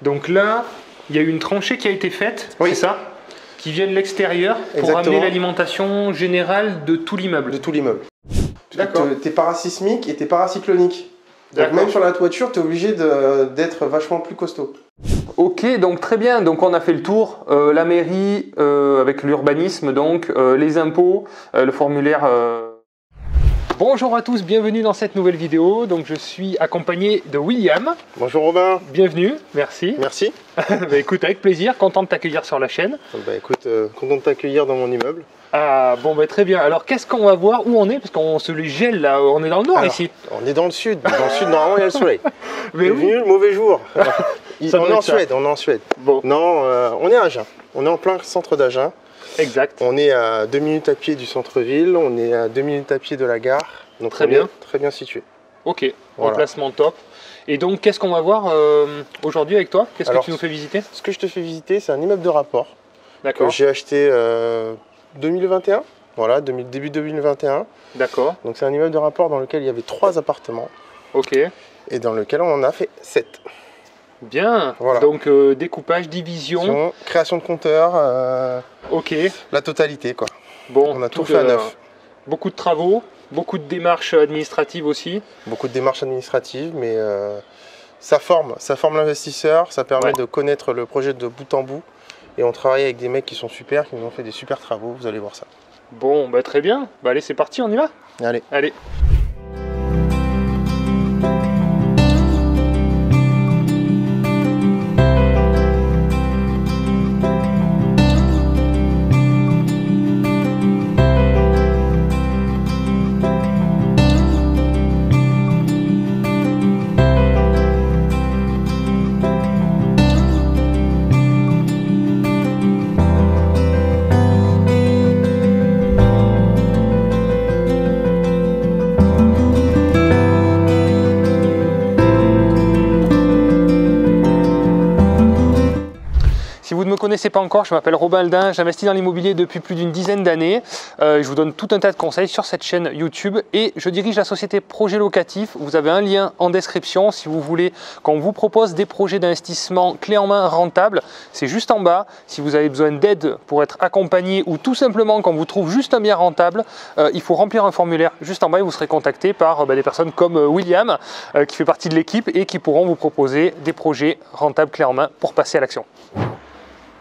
Donc là, il y a une tranchée qui a été faite, oui. c'est ça? Qui vient de l'extérieur pour amener l'alimentation générale de tout l'immeuble. De tout l'immeuble. D'accord. Tu es parasismique et tu es paracyclonique. Donc même sur la toiture, tu es obligé d'être vachement plus costaud. Ok, donc très bien. Donc on a fait le tour. La mairie avec l'urbanisme, donc les impôts, le formulaire. Bonjour à tous, bienvenue dans cette nouvelle vidéo. Donc je suis accompagné de William. Bonjour Robin. Bienvenue, merci. Merci. Bah, écoute, avec plaisir, content de t'accueillir sur la chaîne. Bah écoute, content de t'accueillir dans mon immeuble. Ah bon, bah, très bien. Alors qu'est-ce qu'on va voir? Où on est? Parce qu'on se les gèle là, on est dans le nord. Alors, ici. On est dans le sud. Dans le sud, normalement, il y a le soleil. Mais oui. Venu le mauvais jour. on est en Suède, on est en Suède. Bon. Non, on est à Agen. On est en plein centre d'Agen. Exact. On est à 2 minutes à pied du centre-ville, on est à 2 minutes à pied de la gare. Donc très bien. Très bien situé. Ok, voilà. Emplacement top. Et donc, qu'est-ce qu'on va voir aujourd'hui avec toi? Qu'est-ce que tu nous fais visiter? Ce que je te fais visiter, c'est un immeuble de rapport. D'accord. Que j'ai acheté 2021. Voilà, début 2021. D'accord. Donc c'est un immeuble de rapport dans lequel il y avait 3 appartements. Ok. Et dans lequel on en a fait 7. Bien. Voilà. Donc découpage, division. Création de compteur. Ok. La totalité quoi. Bon. On a tout fait à neuf. Beaucoup de travaux, beaucoup de démarches administratives aussi. Beaucoup de démarches administratives, mais ça forme l'investisseur, ça permet de connaître le projet de bout en bout. Et on travaille avec des mecs qui sont super, qui nous ont fait des super travaux, vous allez voir ça. Bon, bah très bien. Bah allez, c'est parti, on y va? Allez. Allez. Si vous ne me connaissez pas encore, je m'appelle Robin Aldin, j'investis dans l'immobilier depuis plus d'une dizaine d'années. Je vous donne tout un tas de conseils sur cette chaîne YouTube et je dirige la société Projet Locatif. Vous avez un lien en description si vous voulez qu'on vous propose des projets d'investissement clés en main rentables. C'est juste en bas. Si vous avez besoin d'aide pour être accompagné ou tout simplement qu'on vous trouve juste un bien rentable, il faut remplir un formulaire juste en bas et vous serez contacté par des personnes comme William qui fait partie de l'équipe et qui pourront vous proposer des projets rentables clés en main pour passer à l'action.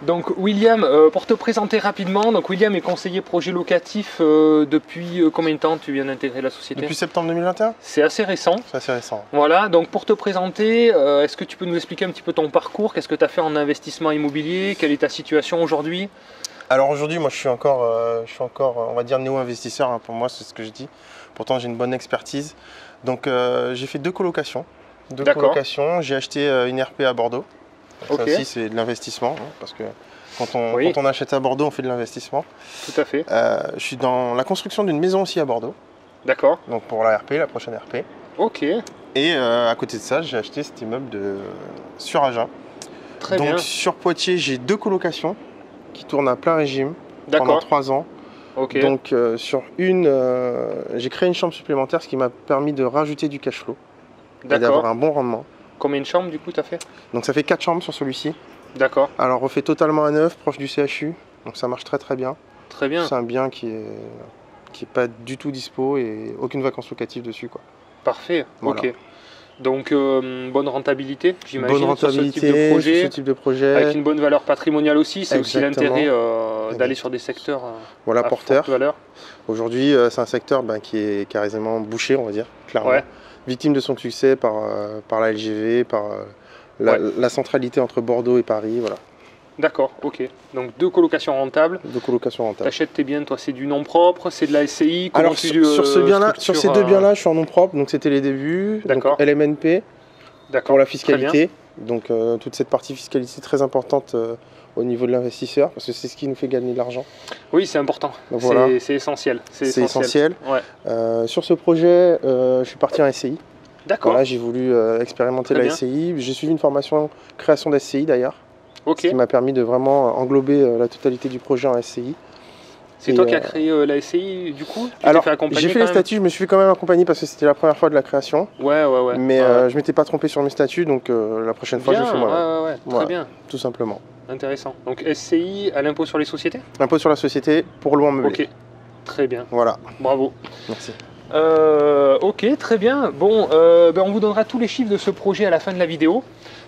Donc William, pour te présenter rapidement, donc William est conseiller projet locatif depuis combien de temps tu viens d'intégrer la société? Depuis septembre 2021. C'est assez récent. C'est assez récent. Voilà, donc pour te présenter, est-ce que tu peux nous expliquer un petit peu ton parcours? Qu'est-ce que tu as fait en investissement immobilier? Quelle est ta situation aujourd'hui? Alors aujourd'hui, moi je suis encore, on va dire néo-investisseur, hein, pour moi c'est ce que je dis. Pourtant j'ai une bonne expertise. Donc j'ai fait 2 colocations. J'ai acheté une RP à Bordeaux. Ça aussi c'est de l'investissement, hein, parce que quand on achète à Bordeaux, on fait de l'investissement. Tout à fait. Je suis dans la construction d'une maison aussi à Bordeaux. D'accord. Donc pour la RP, la prochaine RP. Ok. Et à côté de ça, j'ai acheté cet immeuble sur Agen. Très bien. Donc sur Poitiers, j'ai 2 colocations qui tournent à plein régime pendant 3 ans. Okay. Donc sur une, j'ai créé une chambre supplémentaire, ce qui m'a permis de rajouter du cash flow et d'avoir un bon rendement. Combien de chambres du coup tu as fait? Donc ça fait 4 chambres sur celui-ci. D'accord. Alors refait totalement à neuf, proche du CHU, donc ça marche très bien. Très bien. C'est un bien qui est pas du tout dispo et aucune vacance locative dessus quoi. Parfait, voilà. Ok. Donc bonne rentabilité, j'imagine, bonne rentabilité, sur ce type de projet. Avec une bonne valeur patrimoniale aussi, c'est aussi l'intérêt d'aller sur des secteurs voilà, à forte valeur. Aujourd'hui, c'est un secteur qui est carrément bouché, on va dire, clairement. Ouais. Victime de son succès par la LGV, par la centralité entre Bordeaux et Paris. Voilà. D'accord, ok. Donc 2 colocations rentables. 2 colocations rentables. T'achètes tes biens, toi c'est du nom propre, c'est de la SCI. Alors sur ces 2 biens-là, je suis en nom propre, donc c'était les débuts. D'accord. Donc LMNP pour la fiscalité. Donc toute cette partie fiscalité très importante au niveau de l'investisseur, parce que c'est ce qui nous fait gagner de l'argent. Oui, c'est important. Voilà. C'est essentiel. C'est essentiel. Ouais. Sur ce projet, je suis parti en SCI. D'accord. Voilà, j'ai voulu expérimenter la SCI. J'ai suivi une formation création d'SCI d'ailleurs. Ce qui m'a permis de vraiment englober la totalité du projet en SCI. C'est toi qui as créé la SCI du coup? Alors, j'ai fait les statuts, je me suis fait quand même accompagner parce que c'était la première fois de la création. Ouais. Mais je m'étais pas trompé sur mes statuts, donc la prochaine fois, je le fais moi. Ouais, très bien. Tout simplement. Intéressant. Donc SCI à l'impôt sur les sociétés? L'impôt sur la société pour louer en meublé. Ok, très bien. Voilà. Bravo. Merci. Ok, très bien. Bon, on vous donnera tous les chiffres de ce projet à la fin de la vidéo.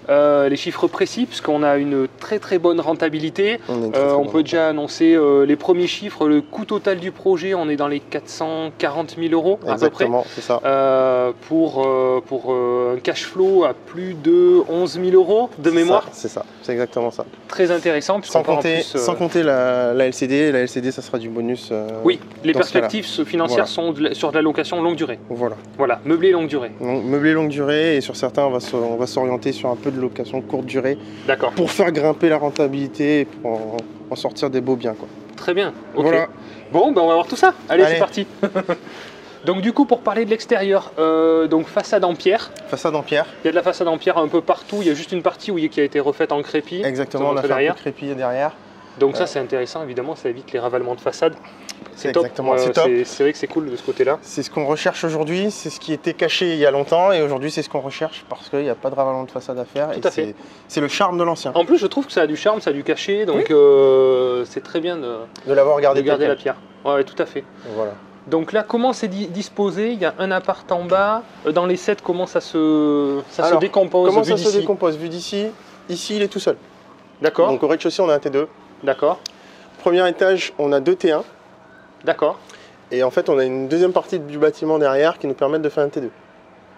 Les chiffres précis, puisqu'on a une très bonne rentabilité. On peut déjà annoncer les premiers chiffres. Le coût total du projet, on est dans les 440 000 euros à peu près. Exactement, c'est ça. Pour un cash flow à plus de 11 000 euros de mémoire. C'est ça, c'est exactement ça. Très intéressant. Sans compter la LCD. La LCD, ça sera du bonus. Oui, les perspectives financières sont sur de la location longue durée. Voilà, meublé longue durée. Meublé longue durée, et sur certains, on va s'orienter sur un peu de location courte durée. D'accord. Pour faire grimper la rentabilité et pour en sortir des beaux biens, quoi. Très bien. Ok. Voilà. Bon, on va voir tout ça. Allez. C'est parti. Donc du coup, pour parler de l'extérieur, donc façade en pierre. Façade en pierre. Il y a de la façade en pierre un peu partout. Il y a juste une partie qui a été refaite en crépi. Exactement, on a fait un peu de crépi derrière. Donc ça, c'est intéressant, évidemment, ça évite les ravalements de façade. C'est top. C'est top. C'est vrai que c'est cool de ce côté-là. C'est ce qu'on recherche aujourd'hui, c'est ce qui était caché il y a longtemps, et aujourd'hui c'est ce qu'on recherche parce qu'il n'y a pas de ravalement de façade à faire. Tout à fait. C'est le charme de l'ancien. En plus, je trouve que ça a du charme, ça a du cachet, donc c'est très bien de l'avoir gardé la pierre. Ouais, tout à fait. Voilà. Donc là, comment c'est disposé? Il y a un appart en bas. Dans les 7, comment ça se décompose? Comment ça se décompose vu d'ici? Ici, il est tout seul. D'accord. Donc au rez-de-chaussée, on a un T2. D'accord. Premier étage, on a 2 T1. D'accord. Et en fait, on a une deuxième partie du bâtiment derrière qui nous permet de faire un T2.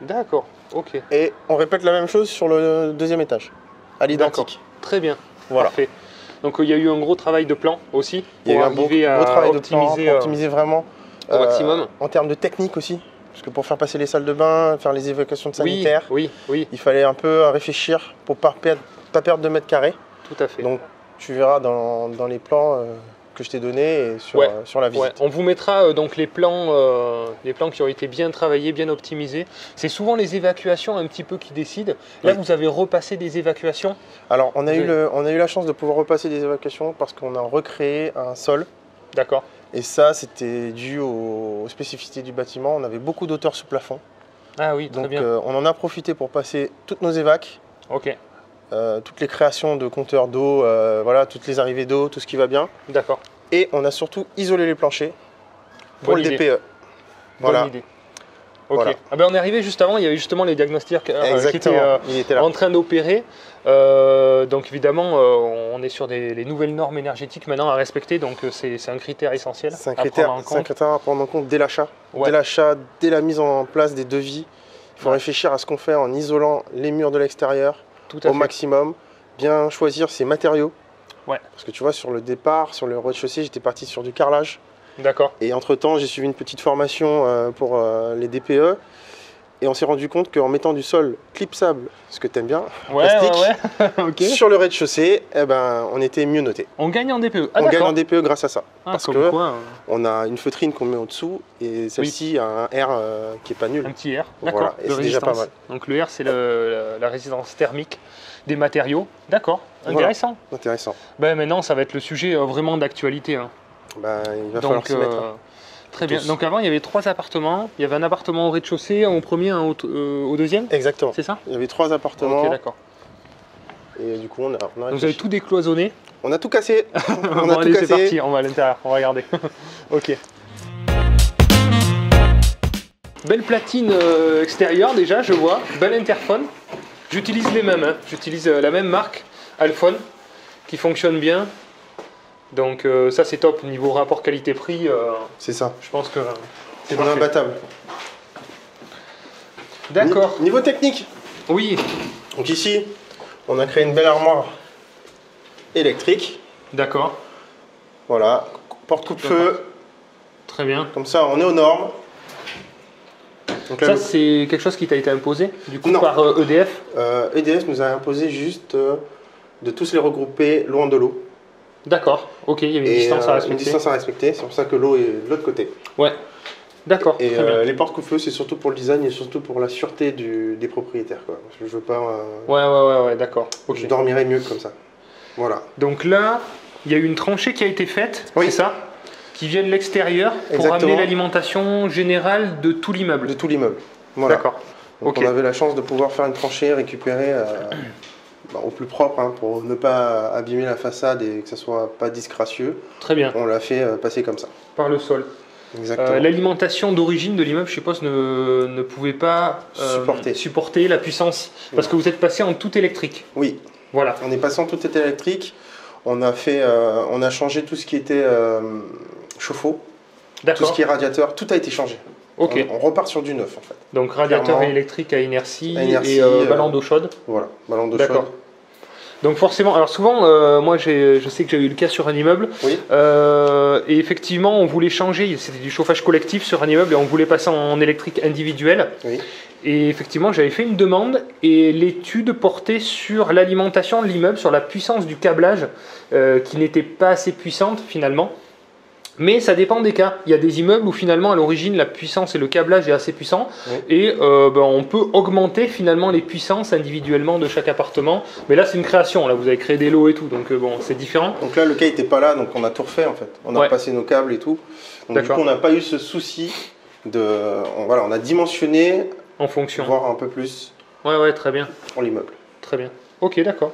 D'accord, ok. Et on répète la même chose sur le deuxième étage, à l'identique. Très bien, voilà. Parfait. Donc il y a eu un gros travail de plan aussi pour arriver à optimiser vraiment au maximum. En termes de technique aussi, parce que pour faire passer les salles de bain, faire les évacuations de sanitaires, oui. Il fallait un peu réfléchir pour pas perdre de mètres carrés. Tout à fait. Donc tu verras dans les plans que je t'ai donné et sur la visite. On vous mettra donc les plans qui ont été bien travaillés, bien optimisés. C'est souvent les évacuations un petit peu qui décident. Là, vous avez repassé des évacuations. Alors, on a eu la chance de pouvoir repasser des évacuations parce qu'on a recréé un sol. D'accord. Et ça, c'était dû aux spécificités du bâtiment. On avait beaucoup d'hauteur sous plafond. Ah oui, très bien. Donc, on en a profité pour passer toutes nos évacs. Ok. Toutes les créations de compteurs d'eau, voilà, toutes les arrivées d'eau, tout ce qui va bien. D'accord. Et on a surtout isolé les planchers pour le DPE. Voilà. Bonne idée. Ok. Voilà. Ah ben on est arrivé juste avant, il y avait justement les diagnostics qui étaient en train d'opérer. Donc évidemment, on est sur les nouvelles normes énergétiques maintenant à respecter, donc c'est un critère essentiel à prendre en compte. C'est un critère à prendre en compte dès l'achat. Dès l'achat, dès la mise en place des devis. Il faut réfléchir à ce qu'on fait en isolant les murs de l'extérieur au maximum. Bien choisir ses matériaux. Ouais. Parce que tu vois, sur le départ, sur le rez-de-chaussée, j'étais parti sur du carrelage. D'accord. Et entre-temps, j'ai suivi une petite formation pour les DPE. Et on s'est rendu compte qu'en mettant du sol clipsable, ce que tu aimes bien, plastique, okay. Sur le rez-de-chaussée, on était mieux noté. On gagne en DPE. On gagne en DPE grâce à ça. Parce que on a une feutrine qu'on met au-dessous et celle-ci a un R qui n'est pas nul. Un petit R, d'accord. Voilà. Et c'est déjà pas mal. Donc le R, c'est la résistance thermique des matériaux. D'accord, intéressant. Voilà. Intéressant. Maintenant, ça va être le sujet vraiment d'actualité. Hein. Il va falloir s'y mettre. Très bien. Donc avant, il y avait 3 appartements. Il y avait un appartement au rez-de-chaussée, un au premier, un au deuxième. Exactement. C'est ça? Il y avait 3 appartements. Ok, d'accord. Et du coup, on a donc vous avez tout décloisonné. On a tout cassé. On a tout cassé. C'est parti, on va à l'intérieur, on va regarder. Ok. Belle platine extérieure déjà, je vois. Bel interphone. J'utilise les mêmes, hein. J'utilise la même marque, Alphone, qui fonctionne bien. Donc ça c'est top, niveau rapport qualité-prix. C'est ça. Je pense que c'est imbattable. D'accord. Niveau technique. Oui. Donc ici, on a créé une belle armoire électrique. D'accord. Voilà, porte coupe-feu. Très bien. Comme ça, on est aux normes. Donc là, ça, c'est quelque chose qui t'a été imposé du coup par EDF? EDF nous a imposé juste de tous les regrouper loin de l'eau. D'accord, ok, il y avait une distance à respecter. Une distance à respecter, c'est pour ça que l'eau est de l'autre côté. Ouais, d'accord. Et les portes coupe-feu, c'est surtout pour le design et surtout pour la sûreté des propriétaires, quoi. Parce que je veux pas. Ouais, d'accord. Okay. Je dormirai mieux comme ça. Voilà. Donc là, il y a eu une tranchée qui a été faite, c'est ça? qui viennent de l'extérieur pour amener l'alimentation générale de tout l'immeuble. De tout l'immeuble. Voilà. D'accord. Donc on avait la chance de pouvoir faire une tranchée, récupérer au plus propre hein, pour ne pas abîmer la façade et que ça soit pas disgracieux. Très bien. On l'a fait passer comme ça. Par le sol. Exactement. L'alimentation d'origine de l'immeuble, je suppose, ne pouvait pas supporter la puissance parce que vous êtes passé en tout électrique. Oui. Voilà. On est passé en tout électrique. On a changé tout ce qui était chauffe-eau, tout ce qui est radiateur, tout a été changé. Ok. On repart sur du neuf en fait. Donc radiateur électrique à inertie et ballon d'eau chaude. Voilà, ballon d'eau chaude. Donc forcément, alors souvent, moi je sais que j'ai eu le cas sur un immeuble, oui. Et effectivement on voulait changer, c'était du chauffage collectif sur un immeuble et on voulait passer en électrique individuel. Oui. Et effectivement j'avais fait une demande et l'étude portait sur l'alimentation de l'immeuble, sur la puissance du câblage qui n'était pas assez puissante finalement. Mais ça dépend des cas. Il y a des immeubles où finalement à l'origine la puissance et le câblage est assez puissant et on peut augmenter finalement les puissances individuellement de chaque appartement. Mais là c'est une création, là vous avez créé des lots et tout, donc bon c'est différent. Donc là le cas n'était pas là, donc on a tout refait en fait. On a repassé nos câbles et tout. Donc du coup on n'a pas eu ce souci on a dimensionné en fonction. Voire un peu plus. Ouais très bien. Pour l'immeuble. Très bien. Ok d'accord.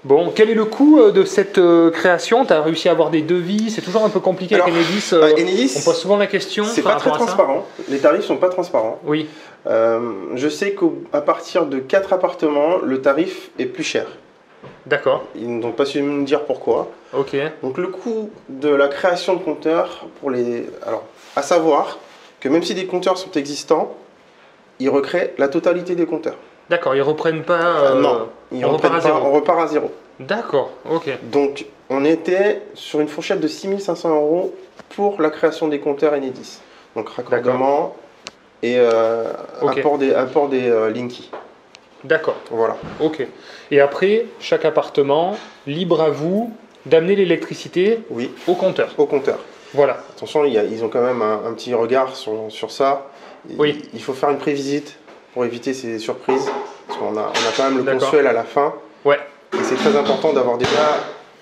Bon, quel est le coût de cette création? Tu as réussi à avoir des devis? C'est toujours un peu compliqué avec Enedis. Enedis, on pose souvent la question. C'est pas très transparent. Les tarifs sont pas transparents. Oui. Je sais qu'à partir de 4 appartements, le tarif est plus cher. D'accord. Ils n'ont pas su me dire pourquoi. Ok. Donc le coût de la création de compteurs alors, à savoir que même si des compteurs sont existants, ils recréent la totalité des compteurs. D'accord, ils reprennent pas. Non, on repart à zéro. D'accord, ok. Donc on était sur une fourchette de 6 500 € pour la création des compteurs Enedis. Donc raccordement et apport des Linky. D'accord. Voilà. Ok. Et après, chaque appartement, libre à vous d'amener l'électricité au compteur. Au compteur. Voilà. Attention, ils ont quand même un petit regard sur ça. Oui. Il faut faire une prévisite pour éviter ces surprises. Parce qu'on a quand même le consuel à la fin. Ouais. Et c'est très important d'avoir déjà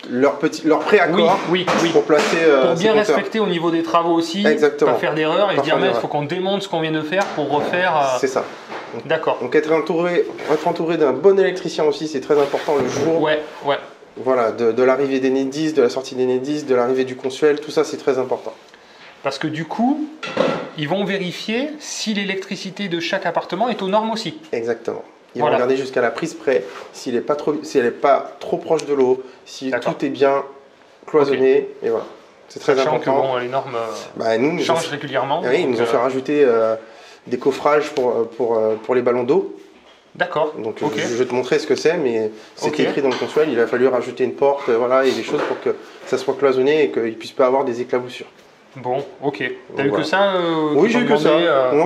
leur préaccord pour placer pour bien respecter au niveau des travaux aussi. Exactement. Pas faire d'erreur et se dire il faut qu'on démonte ce qu'on vient de faire pour refaire. C'est ça. D'accord. Donc être entouré d'un bon électricien aussi, c'est très important le jour. Ouais. Voilà, de l'arrivée d'Enedis, de la sortie d'Enedis, de l'arrivée du consuel, tout ça c'est très important. Parce que du coup, ils vont vérifier si l'électricité de chaque appartement est aux normes aussi. Exactement. Ils vont regarder jusqu'à la prise près, si elle n'est pas trop proche de l'eau, si tout est bien cloisonné, et voilà. C'est très important. Que les normes changent régulièrement. Oui, ils nous ont fait rajouter des coffrages pour les ballons d'eau. D'accord. Donc je vais te montrer ce que c'est, mais c'est écrit dans le consuel. Il a fallu rajouter une porte, et des choses pour que ça soit cloisonné et qu'il ne puisse pas avoir des éclaboussures. Bon, ok. T'as eu que ça Oui, j'ai eu que ça.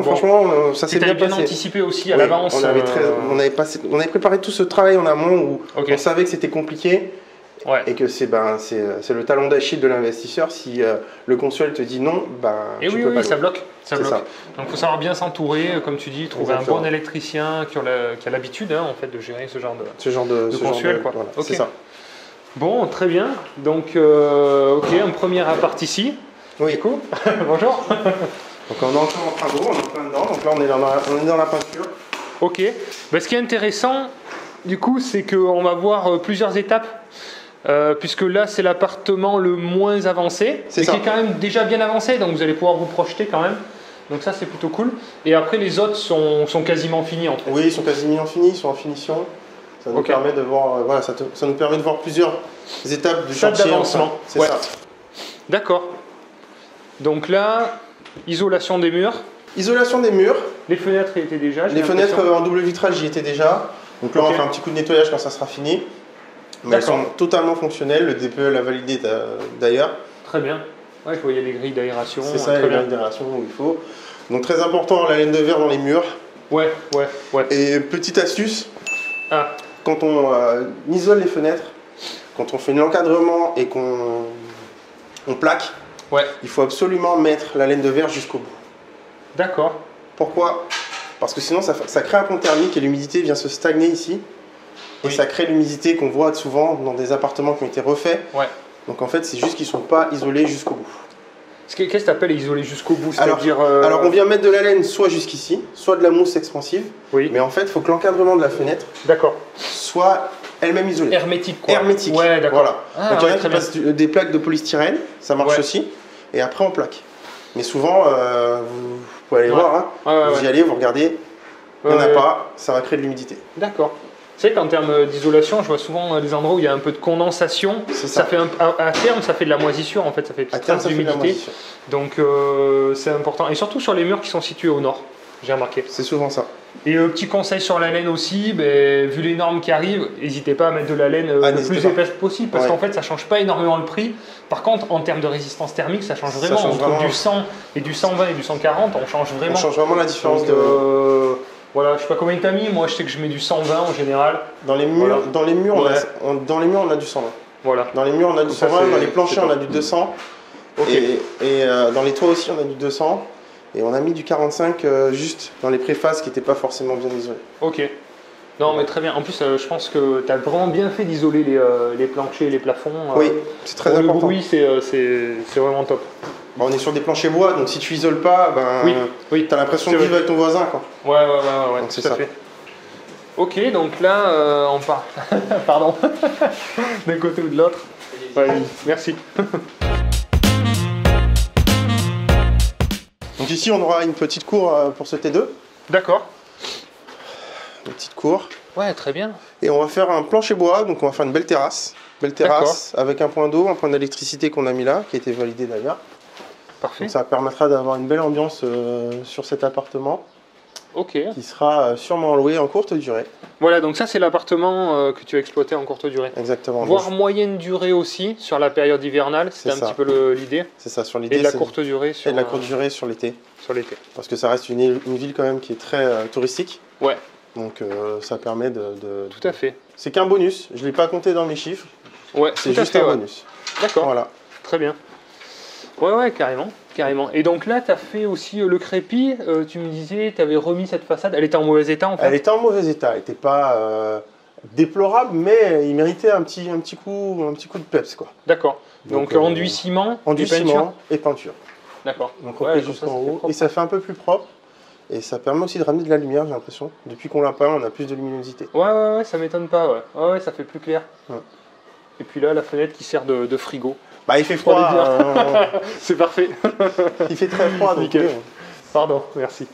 Franchement, ça s'est bien passé. Tu bien anticipé aussi à l'avance. On avait préparé tout ce travail en amont où on savait que c'était compliqué et que c'est le talon d'Achille de l'investisseur. Si le consuel te dit non, ça bloque. Donc il faut savoir bien s'entourer, comme tu dis, trouver un bon électricien qui a l'habitude en fait, de gérer ce genre de consuel. Voilà, c'est ça. Bon, très bien. Donc, un premier appart ici. Oui. Du coup, bonjour. Donc on est encore en travaux, on est en plein dedans, donc là on est dans la peinture. Ok. Ce qui est intéressant, du coup, c'est qu'on va voir plusieurs étapes, puisque là c'est l'appartement le moins avancé, mais qui est quand même déjà bien avancé, donc vous allez pouvoir vous projeter quand même. Donc ça c'est plutôt cool. Et après les autres sont quasiment finis en fait. Oui, ils sont quasiment finis, ils sont en finition. Ça nous permet de voir, ça nous permet de voir plusieurs étapes du chantier d'avancement. C'est ça. D'accord. Donc là, isolation des murs. Isolation des murs. Les fenêtres y étaient déjà. Les fenêtres en double vitrage y étaient déjà. Donc là, on va faire un petit coup de nettoyage quand ça sera fini. Mais elles sont totalement fonctionnelles. Le DPE l'a validé d'ailleurs. Très bien. Ouais, il y a des grilles d'aération. C'est ça, il y a des grilles d'aération où il faut. Donc très important, la laine de verre dans les murs. Ouais. Et petite astuce, quand on isole les fenêtres, quand on fait l'encadrement et qu'on plaque, il faut absolument mettre la laine de verre jusqu'au bout. D'accord. Pourquoi? Parce que sinon ça crée un pont thermique et l'humidité vient se stagner ici. Et ça crée l'humidité qu'on voit souvent dans des appartements qui ont été refaits. Donc en fait c'est juste qu'ils ne sont pas isolés jusqu'au bout. Qu'est-ce que tu appelles isoler jusqu'au bout? Alors on vient mettre de la laine soit jusqu'ici, soit de la mousse expansive. Oui. Mais en fait, il faut que l'encadrement de la fenêtre soit elle-même isolée. Hermétique, quoi. Hermétique. Ouais, d'accord. Voilà. Ah, donc il y en a qui passent des plaques de polystyrène, ça marche aussi. Et après on plaque. Mais souvent, vous pouvez aller voir, hein. Vous y allez, vous regardez, il n'y en a pas, ça va créer de l'humidité. D'accord. Tu sais qu'en termes d'isolation, je vois souvent des endroits où il y a un peu de condensation. Ça fait à terme, ça fait de la moisissure en fait, ça fait une trace d'humidité. Donc c'est important. Et surtout sur les murs qui sont situés au nord, j'ai remarqué. C'est souvent ça. Et petit conseil sur la laine aussi, vu les normes qui arrivent, n'hésitez pas à mettre de la laine le plus épaisse possible parce qu'en fait ça ne change pas énormément le prix. Par contre, en termes de résistance thermique, ça change vraiment. Entre du 100 et du 120 et du 140, on change vraiment. On change vraiment la différence. Donc, voilà, je sais pas combien tu as mis, moi je sais que je mets du 120 en général. Dans les murs, dans les murs on a du 120. Voilà. Dans les murs on a du 120, dans les planchers on a du 200. Okay. Et dans les toits aussi on a du 200. Et on a mis du 45 juste dans les préfaces qui n'étaient pas forcément bien isolées. Ok. Non mais très bien. En plus je pense que tu as vraiment bien fait d'isoler les planchers et les plafonds. Oui, c'est très important. Le bruit c'est vraiment top. On est sur des planchers bois, donc si tu isoles pas, tu as l'impression de vivre avec ton voisin, quoi. Ouais, donc tout à fait. Ok, donc là, on part. Pardon. D'un côté ou de l'autre. Ouais, merci. Donc ici, on aura une petite cour pour ce T2. D'accord. Une petite cour. Ouais, très bien. Et on va faire un plancher bois, donc on va faire une belle terrasse. Belle terrasse avec un point d'eau, un point d'électricité qu'on a mis là, qui a été validé d'ailleurs. Parfait. Donc ça permettra d'avoir une belle ambiance sur cet appartement. Ok. Qui sera sûrement loué en courte durée. Voilà, donc ça c'est l'appartement que tu as exploité en courte durée. Exactement. Voire moyenne durée aussi sur la période hivernale, c'était un petit peu l'idée. C'est ça, sur l'idée. Et de la courte durée sur l'été. Sur l'été. Parce que ça reste une ville quand même qui est très touristique. Ouais. Donc ça permet de... Tout à fait. C'est qu'un bonus, je ne l'ai pas compté dans mes chiffres. Ouais, c'est juste un bonus. D'accord. Voilà. Très bien. Ouais, carrément. Et donc là, tu as fait aussi le crépi, tu me disais, tu avais remis cette façade, elle était en mauvais état en fait? Elle était en mauvais état, elle n'était pas déplorable, mais il méritait un petit coup de peps, quoi. D'accord. Donc enduit ciment et peinture. D'accord. Donc on fait jusqu'en haut, et ça fait un peu plus propre, et ça permet aussi de ramener de la lumière, j'ai l'impression. Depuis qu'on l'a peint, on a plus de luminosité. Ouais, ça m'étonne pas, ouais, ça fait plus clair. Ouais. Et puis là, la fenêtre qui sert de frigo. Bah il fait froid. C'est parfait. Il fait très froid. Donc Pardon, merci.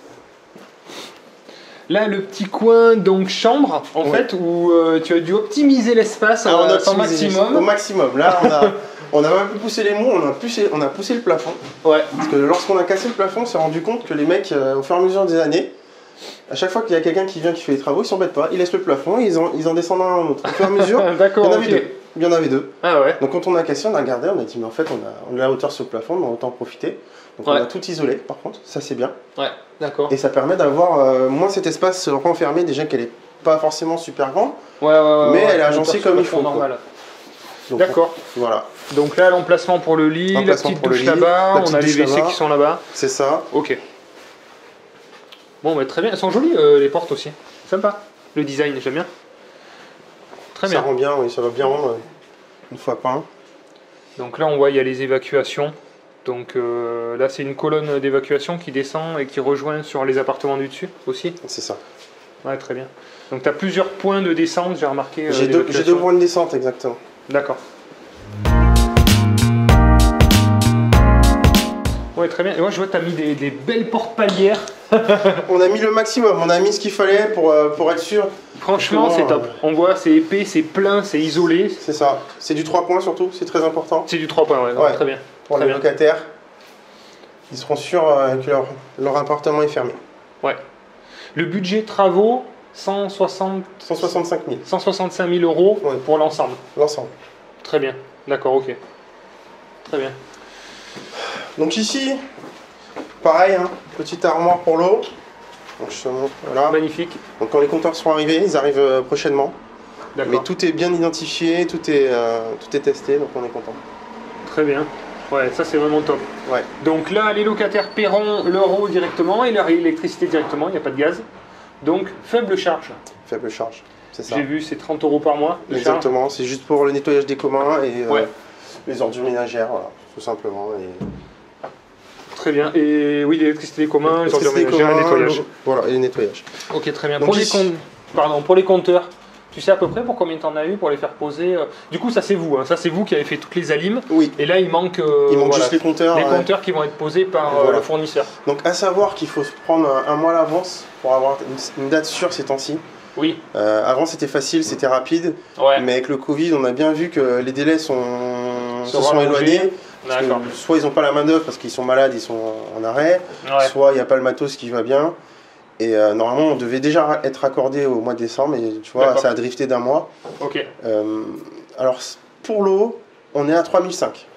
Là, le petit coin, donc chambre, en fait, où tu as dû optimiser l'espace au maximum. Au maximum. Là, on a un peu poussé les murs, on a poussé le plafond. Ouais. Parce que lorsqu'on a cassé le plafond, on s'est rendu compte que les mecs, au fur et à mesure des années, à chaque fois qu'il y a quelqu'un qui vient qui fait les travaux, ils s'embêtent pas, ils laissent le plafond, ils en descendent un autre. Au fur et à mesure, il y en avait deux. Ah ouais. Donc quand on a cassé, on a regardé, on a dit mais en fait on a la hauteur sur le plafond, on va autant en profiter. Donc on a tout isolé par contre, ça c'est bien. Ouais, d'accord. Et ça permet d'avoir moins cet espace renfermé, déjà qu'elle est pas forcément super grande, mais elle est agencée comme il faut. D'accord. Voilà. Donc là l'emplacement pour le lit, la petite douche là-bas, on a les WC qui sont là-bas. C'est ça. Ok. Bon, bah, très bien. Elles sont jolies, les portes aussi. Sympa. Le design, j'aime bien. Très bien. Ça rend bien, oui, ça va bien rendre une fois peint. Donc là, on voit, il y a les évacuations. Donc là, c'est une colonne d'évacuation qui descend et qui rejoint sur les appartements du dessus aussi. C'est ça. Ouais, très bien. Donc tu as plusieurs points de descente, j'ai remarqué. J'ai deux points de descente, exactement. D'accord. Ouais, très bien. Et moi, je vois que tu as mis des belles portes palières. On a mis le maximum, on a mis ce qu'il fallait pour être sûr. Franchement, c'est top. On voit, c'est épais, c'est plein, c'est isolé. C'est ça. C'est du 3 points surtout, c'est très important. C'est du 3 points, ouais. Très bien. Pour les locataires, ils seront sûrs que leur appartement est fermé. Ouais. Le budget travaux, 165 000 euros pour l'ensemble. L'ensemble. Très bien. D'accord, ok. Très bien. Donc ici, pareil, hein, petite armoire pour l'eau. Donc je te montre, voilà. Magnifique. Donc quand les compteurs seront arrivés, ils arrivent prochainement. D'accord. Mais tout est bien identifié, tout est testé, donc on est content. Très bien. Ouais, ça c'est vraiment top. Ouais. Donc là, les locataires paieront leur eau directement et leur électricité directement, il n'y a pas de gaz. Donc faible charge. Faible charge, c'est ça. J'ai vu, c'est 30 euros par mois. Exactement, c'est juste pour le nettoyage des communs et les ordures ménagères, voilà, tout simplement. très bien. Et oui, l'électricité des communs, les ordures ménagères, le nettoyage. Voilà, et le nettoyage. Ok, très bien. Donc, Pour les compteurs, tu sais à peu près pour combien tu en as eu pour les faire poser Du coup, ça c'est vous, hein. Ça c'est vous qui avez fait toutes les alimes. Oui. Et là, il manque voilà, juste les compteurs. Les compteurs qui vont être posés par le fournisseur. Donc, à savoir qu'il faut se prendre un mois à l'avance pour avoir une date sûre ces temps-ci. Oui. Avant, c'était facile, c'était rapide. Ouais. Mais avec le Covid, on a bien vu que les délais se sont éloignés. Soit ils n'ont pas la main-d'œuvre parce qu'ils sont malades, ils sont en arrêt. Ouais. Soit il n'y a pas le matos qui va bien. Et normalement, on devait déjà être accordé au mois de décembre, mais tu vois, ça a drifté d'un mois. Ok. Alors, pour l'eau, on est à 3005.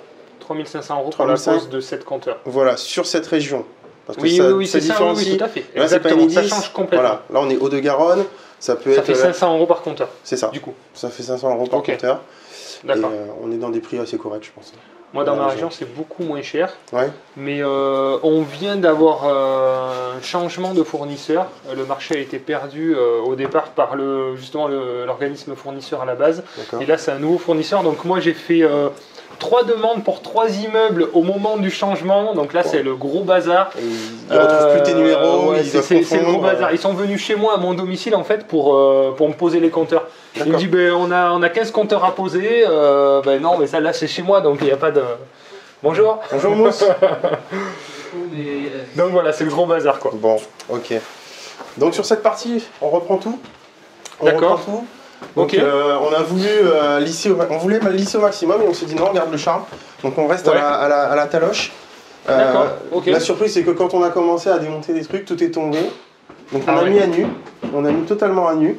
3500 € pour la pose de 7 compteurs. Voilà, sur cette région. Parce que oui, ça différencie. Oui, tout à fait. Là, c'est pas ça change complètement. Voilà. Là, on est Hauts-de-Garonne. Ça fait 500 € par compteur. C'est ça. Du coup. Ça fait 500 € par compteur. D'accord. On est dans des prix assez corrects, je pense. Moi, dans ma région, c'est beaucoup moins cher. Ouais. Mais on vient d'avoir un changement de fournisseur. Le marché a été perdu au départ par justement l'organisme fournisseur à la base. Et là, c'est un nouveau fournisseur. Donc moi, j'ai fait 3 demandes pour 3 immeubles au moment du changement. Donc là, c'est le gros bazar. Et ils ne retrouvent plus tes numéros. C'est le gros bazar. Ils sont venus chez moi à mon domicile en fait pour me poser les compteurs. Il me dit on a 15 compteurs à poser. Non, mais ça là, c'est chez moi. Donc il n'y a pas de... Bonjour. Bonjour Mousse. Donc voilà, c'est le gros bazar quoi. Bon, ok. Donc sur cette partie, on reprend tout. D'accord. Donc on a voulu on voulait lisser au maximum et on s'est dit non, on garde le charme. Donc on reste à la taloche. D'accord. La surprise c'est que quand on a commencé à démonter des trucs, tout est tombé. Donc on a mis à nu. On a mis totalement à nu.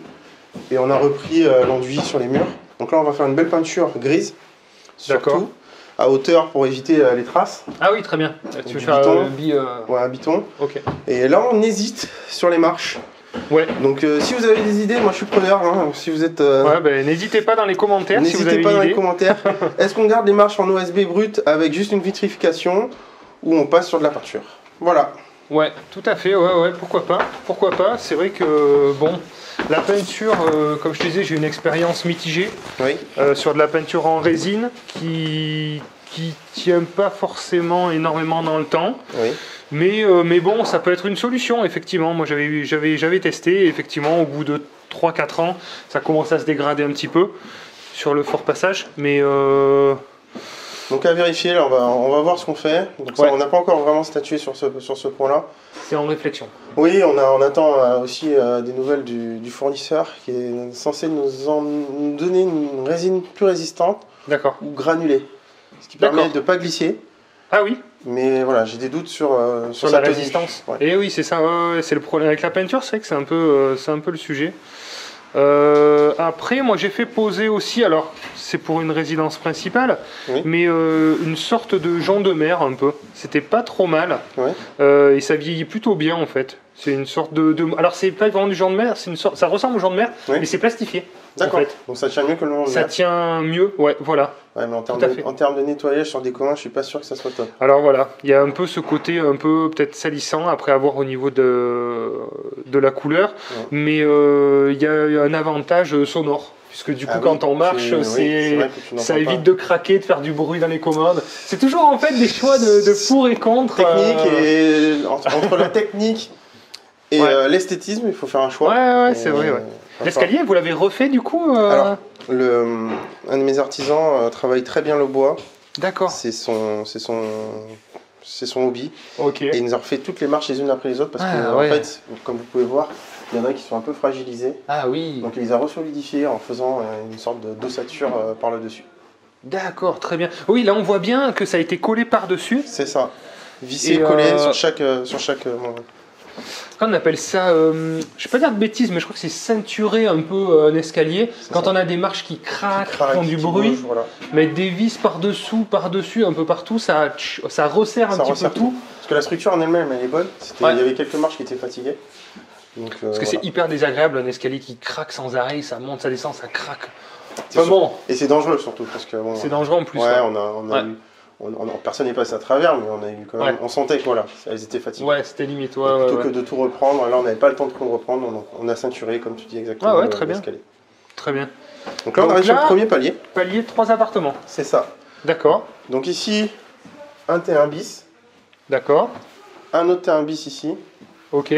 Et on a repris l'enduit sur les murs. Donc là on va faire une belle peinture grise. Surtout. À hauteur pour éviter les traces. Ah oui, très bien. Tu veux faire un biton. Ok. Et là, on hésite sur les marches. Ouais. Donc, si vous avez des idées, moi je suis preneur. Hein, si vous êtes. N'hésitez pas dans les commentaires si vous avez N'hésitez pas dans les commentaires. Est-ce qu'on garde les marches en OSB brut avec juste une vitrification ou on passe sur de la peinture? Voilà. Ouais, tout à fait. Ouais, pourquoi pas. Pourquoi pas. C'est vrai que bon. La peinture, comme je te disais, j'ai une expérience mitigée sur de la peinture en résine qui tient pas forcément énormément dans le temps. Oui. Mais bon, ça peut être une solution, effectivement. Moi, j'avais testé, et effectivement, au bout de 3-4 ans, ça commence à se dégrader un petit peu sur le fort passage. Mais donc à vérifier, là, on va voir ce qu'on fait. Donc ça, on n'a pas encore vraiment statué sur ce point-là. C'est en réflexion. Oui, on attend aussi des nouvelles du fournisseur qui est censé nous donner une résine plus résistante ou granulée. Ce qui permet de ne pas glisser. Ah oui. Mais voilà, j'ai des doutes sur la résistance. Ouais. Et oui, c'est ça, c'est le problème avec la peinture, c'est vrai que c'est un peu le sujet. Après, moi j'ai fait poser aussi, alors c'est pour une résidence principale, mais une sorte de jonc de mer un peu. C'était pas trop mal, et ça vieillit plutôt bien en fait. C'est une sorte alors c'est pas vraiment du jonc de mer, ça ressemble au jonc de mer, mais c'est plastifié. D'accord. En fait. Donc ça tient mieux que le jonc de mer. Ça tient mieux, ouais, voilà. Ouais, mais en termes de nettoyage sur des communs, je suis pas sûr que ça soit top. Alors voilà, il y a un peu ce côté un peu peut-être salissant après avoir au niveau de la couleur, mais il y a un avantage sonore. Puisque du coup, quand on marche, ça évite de craquer, de faire du bruit dans les commandes. C'est toujours en fait des choix de pour et contre. Technique et entre la technique et l'esthétisme, il faut faire un choix. Ouais, c'est vrai. L'escalier, vous l'avez refait du coup Alors, un de mes artisans travaille très bien le bois. D'accord. C'est son hobby. Ok. Et il nous a refait toutes les marches les unes après les autres parce que, en fait, comme vous pouvez voir, il y en a qui sont un peu fragilisés. Ah oui. Donc il les a resolidifiés en faisant une sorte d'ossature par le dessus. D'accord, très bien. Oui, là on voit bien que ça a été collé par-dessus. C'est ça. Vissé, collé sur chaque on appelle ça, je ne vais pas dire de bêtises, mais je crois que c'est ceinturer un peu un escalier. Quand on a des marches qui craquent, qui font du bruit, mettre des vis par-dessus, un peu partout, ça resserre un petit peu tout. Parce que la structure en elle-même, elle est bonne. Il y avait quelques marches qui étaient fatiguées. Donc, parce que c'est hyper désagréable un escalier qui craque sans arrêt, ça monte, ça descend, ça craque. Et c'est dangereux surtout. C'est dangereux en plus. Personne n'est passé à travers, mais on a eu quand même, on sentait que elles étaient fatiguées. Ouais, c'était limite. Plutôt que de tout reprendre, là on n'avait pas le temps de tout reprendre, on a ceinturé, comme tu dis exactement. Très bien. Très bien. Donc là on arrive sur le premier palier. Palier 3 appartements. C'est ça. D'accord. Donc ici, un T1 bis. D'accord. Un autre terrain bis ici. Ok.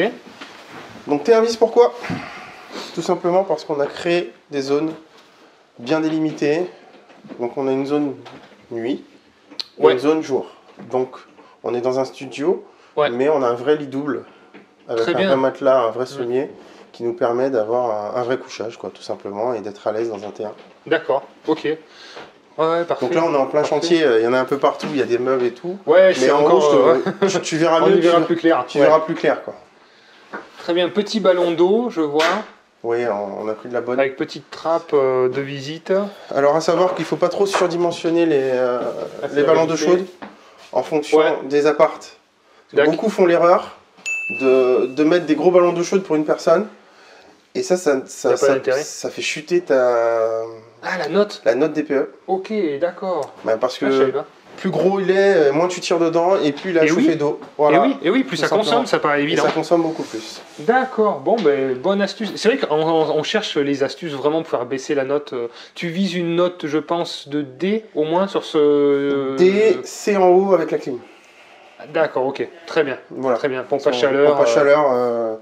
Donc terrain bis pourquoi? Tout simplement parce qu'on a créé des zones bien délimitées. Donc on a une zone nuit et une zone jour. Donc on est dans un studio, mais on a un vrai lit double avec un vrai matelas, un vrai sommier qui nous permet d'avoir un vrai couchage, quoi, tout simplement, et d'être à l'aise dans un terrain. D'accord, ok. Ouais, parfait. Donc là, on est en plein chantier, il y en a un peu partout, il y a des meubles et tout. Ouais, mais en encore, gros, tu verras mieux, plus clair. Tu verras plus clair, quoi. Très bien, petit ballon d'eau, je vois. Oui, on a pris de la bonne. Avec petite trappe de visite. Alors, à savoir qu'il ne faut pas trop surdimensionner les ballons d'eau chaude en fonction des appartes. Beaucoup font l'erreur de mettre des gros ballons d'eau chaude pour une personne. Et ça fait chuter la note. La note DPE. Ok, d'accord. Bah, parce que plus gros il est, moins tu tires dedans et plus il a chauffé d'eau. Voilà. Et oui, plus ça consomme, ça paraît évident. Et ça consomme beaucoup plus. D'accord, bon, ben, bonne astuce. C'est vrai qu'on cherche les astuces vraiment pour faire baisser la note. Tu vises une note, je pense, de D au moins sur ce... D, C en haut avec la clim. D'accord, ok, très bien. Voilà. Très bien, pompe à chaleur. Pompe à chaleur.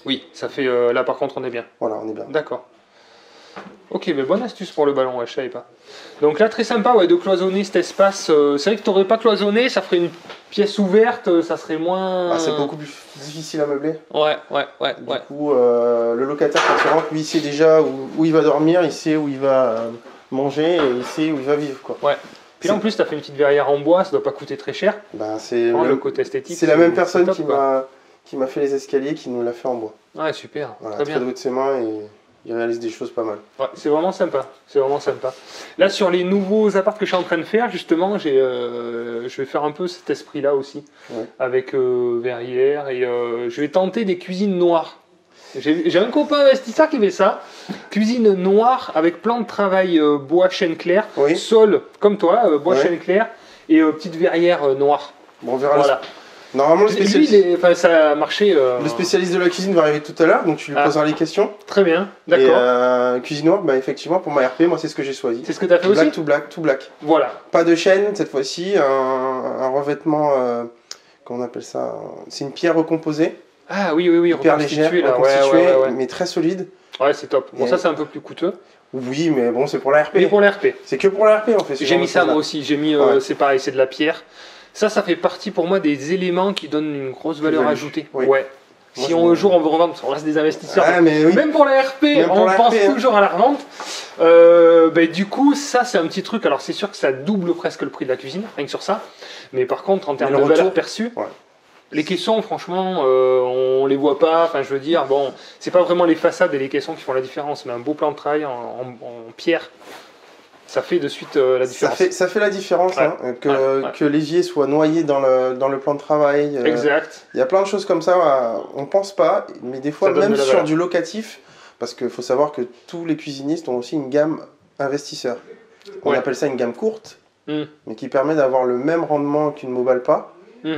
Oui, ça fait... là par contre on est bien. Voilà, on est bien. D'accord. Ok, mais bonne astuce pour le ballon, je savais pas. Donc là, très sympa de cloisonner cet espace. C'est vrai que tu n'aurais pas cloisonné, ça ferait une pièce ouverte, ça serait moins... Ah, c'est beaucoup plus difficile à meubler. Ouais. Du coup, le locataire, quand il rentre, lui, il sait déjà où il va dormir, il sait où il va manger et il sait où il va vivre, quoi. Ouais. Puis là, en plus, tu as fait une petite verrière en bois, ça doit pas coûter très cher. Ben, c'est le côté esthétique. C'est la même personne qui m'a fait les escaliers, qui nous l'a fait en bois. Ouais, super. Voilà, très doué de ses mains et il réalise des choses pas mal. Ouais, c'est vraiment sympa. C'est vraiment sympa. Là, sur les nouveaux apparts que je suis en train de faire, justement, je vais faire un peu cet esprit-là aussi, avec verrière, et je vais tenter des cuisines noires. J'ai un copain investisseur qui fait ça. Cuisine noire avec plan de travail bois chêne clair, sol comme toi, bois chêne clair, et petite verrière noire. Bon, on verra. Normalement, le spécialiste... ça a marché. Le spécialiste de la cuisine va arriver tout à l'heure, donc tu lui poseras les questions. Très bien, d'accord. Cuisine noire, bah, effectivement, pour ma RP, moi, c'est ce que j'ai choisi. C'est ce que tu as fait aussi ? Tout black. Voilà. Pas de chêne cette fois-ci, un revêtement, comment on appelle ça ? C'est une pierre recomposée. Ah oui, hyper légère, mais très solide. Ouais, c'est top. Bon, ça, c'est un peu plus coûteux. Oui, mais bon, c'est pour la RP. Mais pour la RP. C'est que pour la RP, en fait. J'ai mis ça, moi aussi. J'ai mis, c'est pareil, c'est de la pierre. Ça fait partie pour moi des éléments qui donnent une grosse valeur ajoutée. Ouais. Si un jour on veut revendre, parce qu'on reste des investisseurs, même pour la RP, on pense toujours à la revente. Du coup, ça c'est un petit truc. Alors c'est sûr que ça double presque le prix de la cuisine, rien que sur ça. Mais par contre, en termes de valeur perçue, les caissons, franchement, on les voit pas. Enfin, je veux dire, bon, c'est pas vraiment les façades et les caissons qui font la différence, mais un beau plan de travail en pierre. Ça fait de suite la différence. Ça fait la différence, que l'évier soit noyé dans le plan de travail. Exact. Il y a plein de choses comme ça, on pense pas, mais des fois, même sur du locatif, parce qu'il faut savoir que tous les cuisinistes ont aussi une gamme investisseur. On appelle ça une gamme courte, mais qui permet d'avoir le même rendement qu'une Mobalpa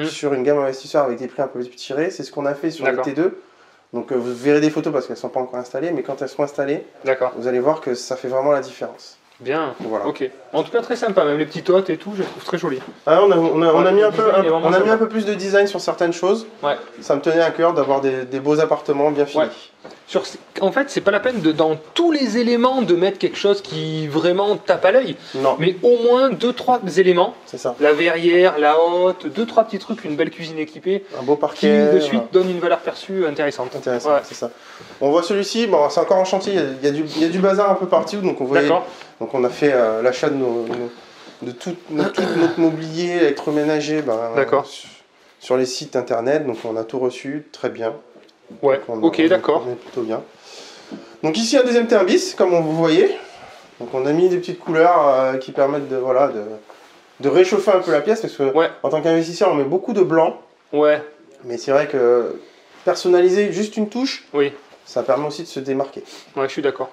sur une gamme investisseur avec des prix un peu plus tirés. C'est ce qu'on a fait sur les T2. Donc vous verrez des photos parce qu'elles ne sont pas encore installées, mais quand elles seront installées, vous allez voir que ça fait vraiment la différence. Bien, ok. En tout cas, très sympa, même les petites hôtes et tout, je trouve très joli. Ah, on a mis un peu plus de design sur certaines choses. Ouais. Ça me tenait à cœur d'avoir des beaux appartements bien finis. Ouais. En fait, c'est pas la peine dans tous les éléments de mettre quelque chose qui vraiment tape à l'œil. Non. Mais au moins 2-3 éléments. C'est ça. La verrière, la hotte, 2-3 petits trucs, une belle cuisine équipée. Un beau parquet. Qui de suite donne une valeur perçue intéressante. C'est ça. On voit celui-ci, bon, c'est encore en chantier, il y a du bazar un peu partout, donc on voit. Donc on a fait l'achat de tout notre mobilier électroménager sur les sites internet, donc on a tout reçu, très bien. Ouais, ok, d'accord. On est plutôt bien. Donc ici un deuxième terrain bis, comme vous voyez. Donc on a mis des petites couleurs qui permettent de réchauffer un peu la pièce, parce que en tant qu'investisseur on met beaucoup de blanc. Ouais. Mais c'est vrai que personnaliser juste une touche, ça permet aussi de se démarquer. Ouais, je suis d'accord.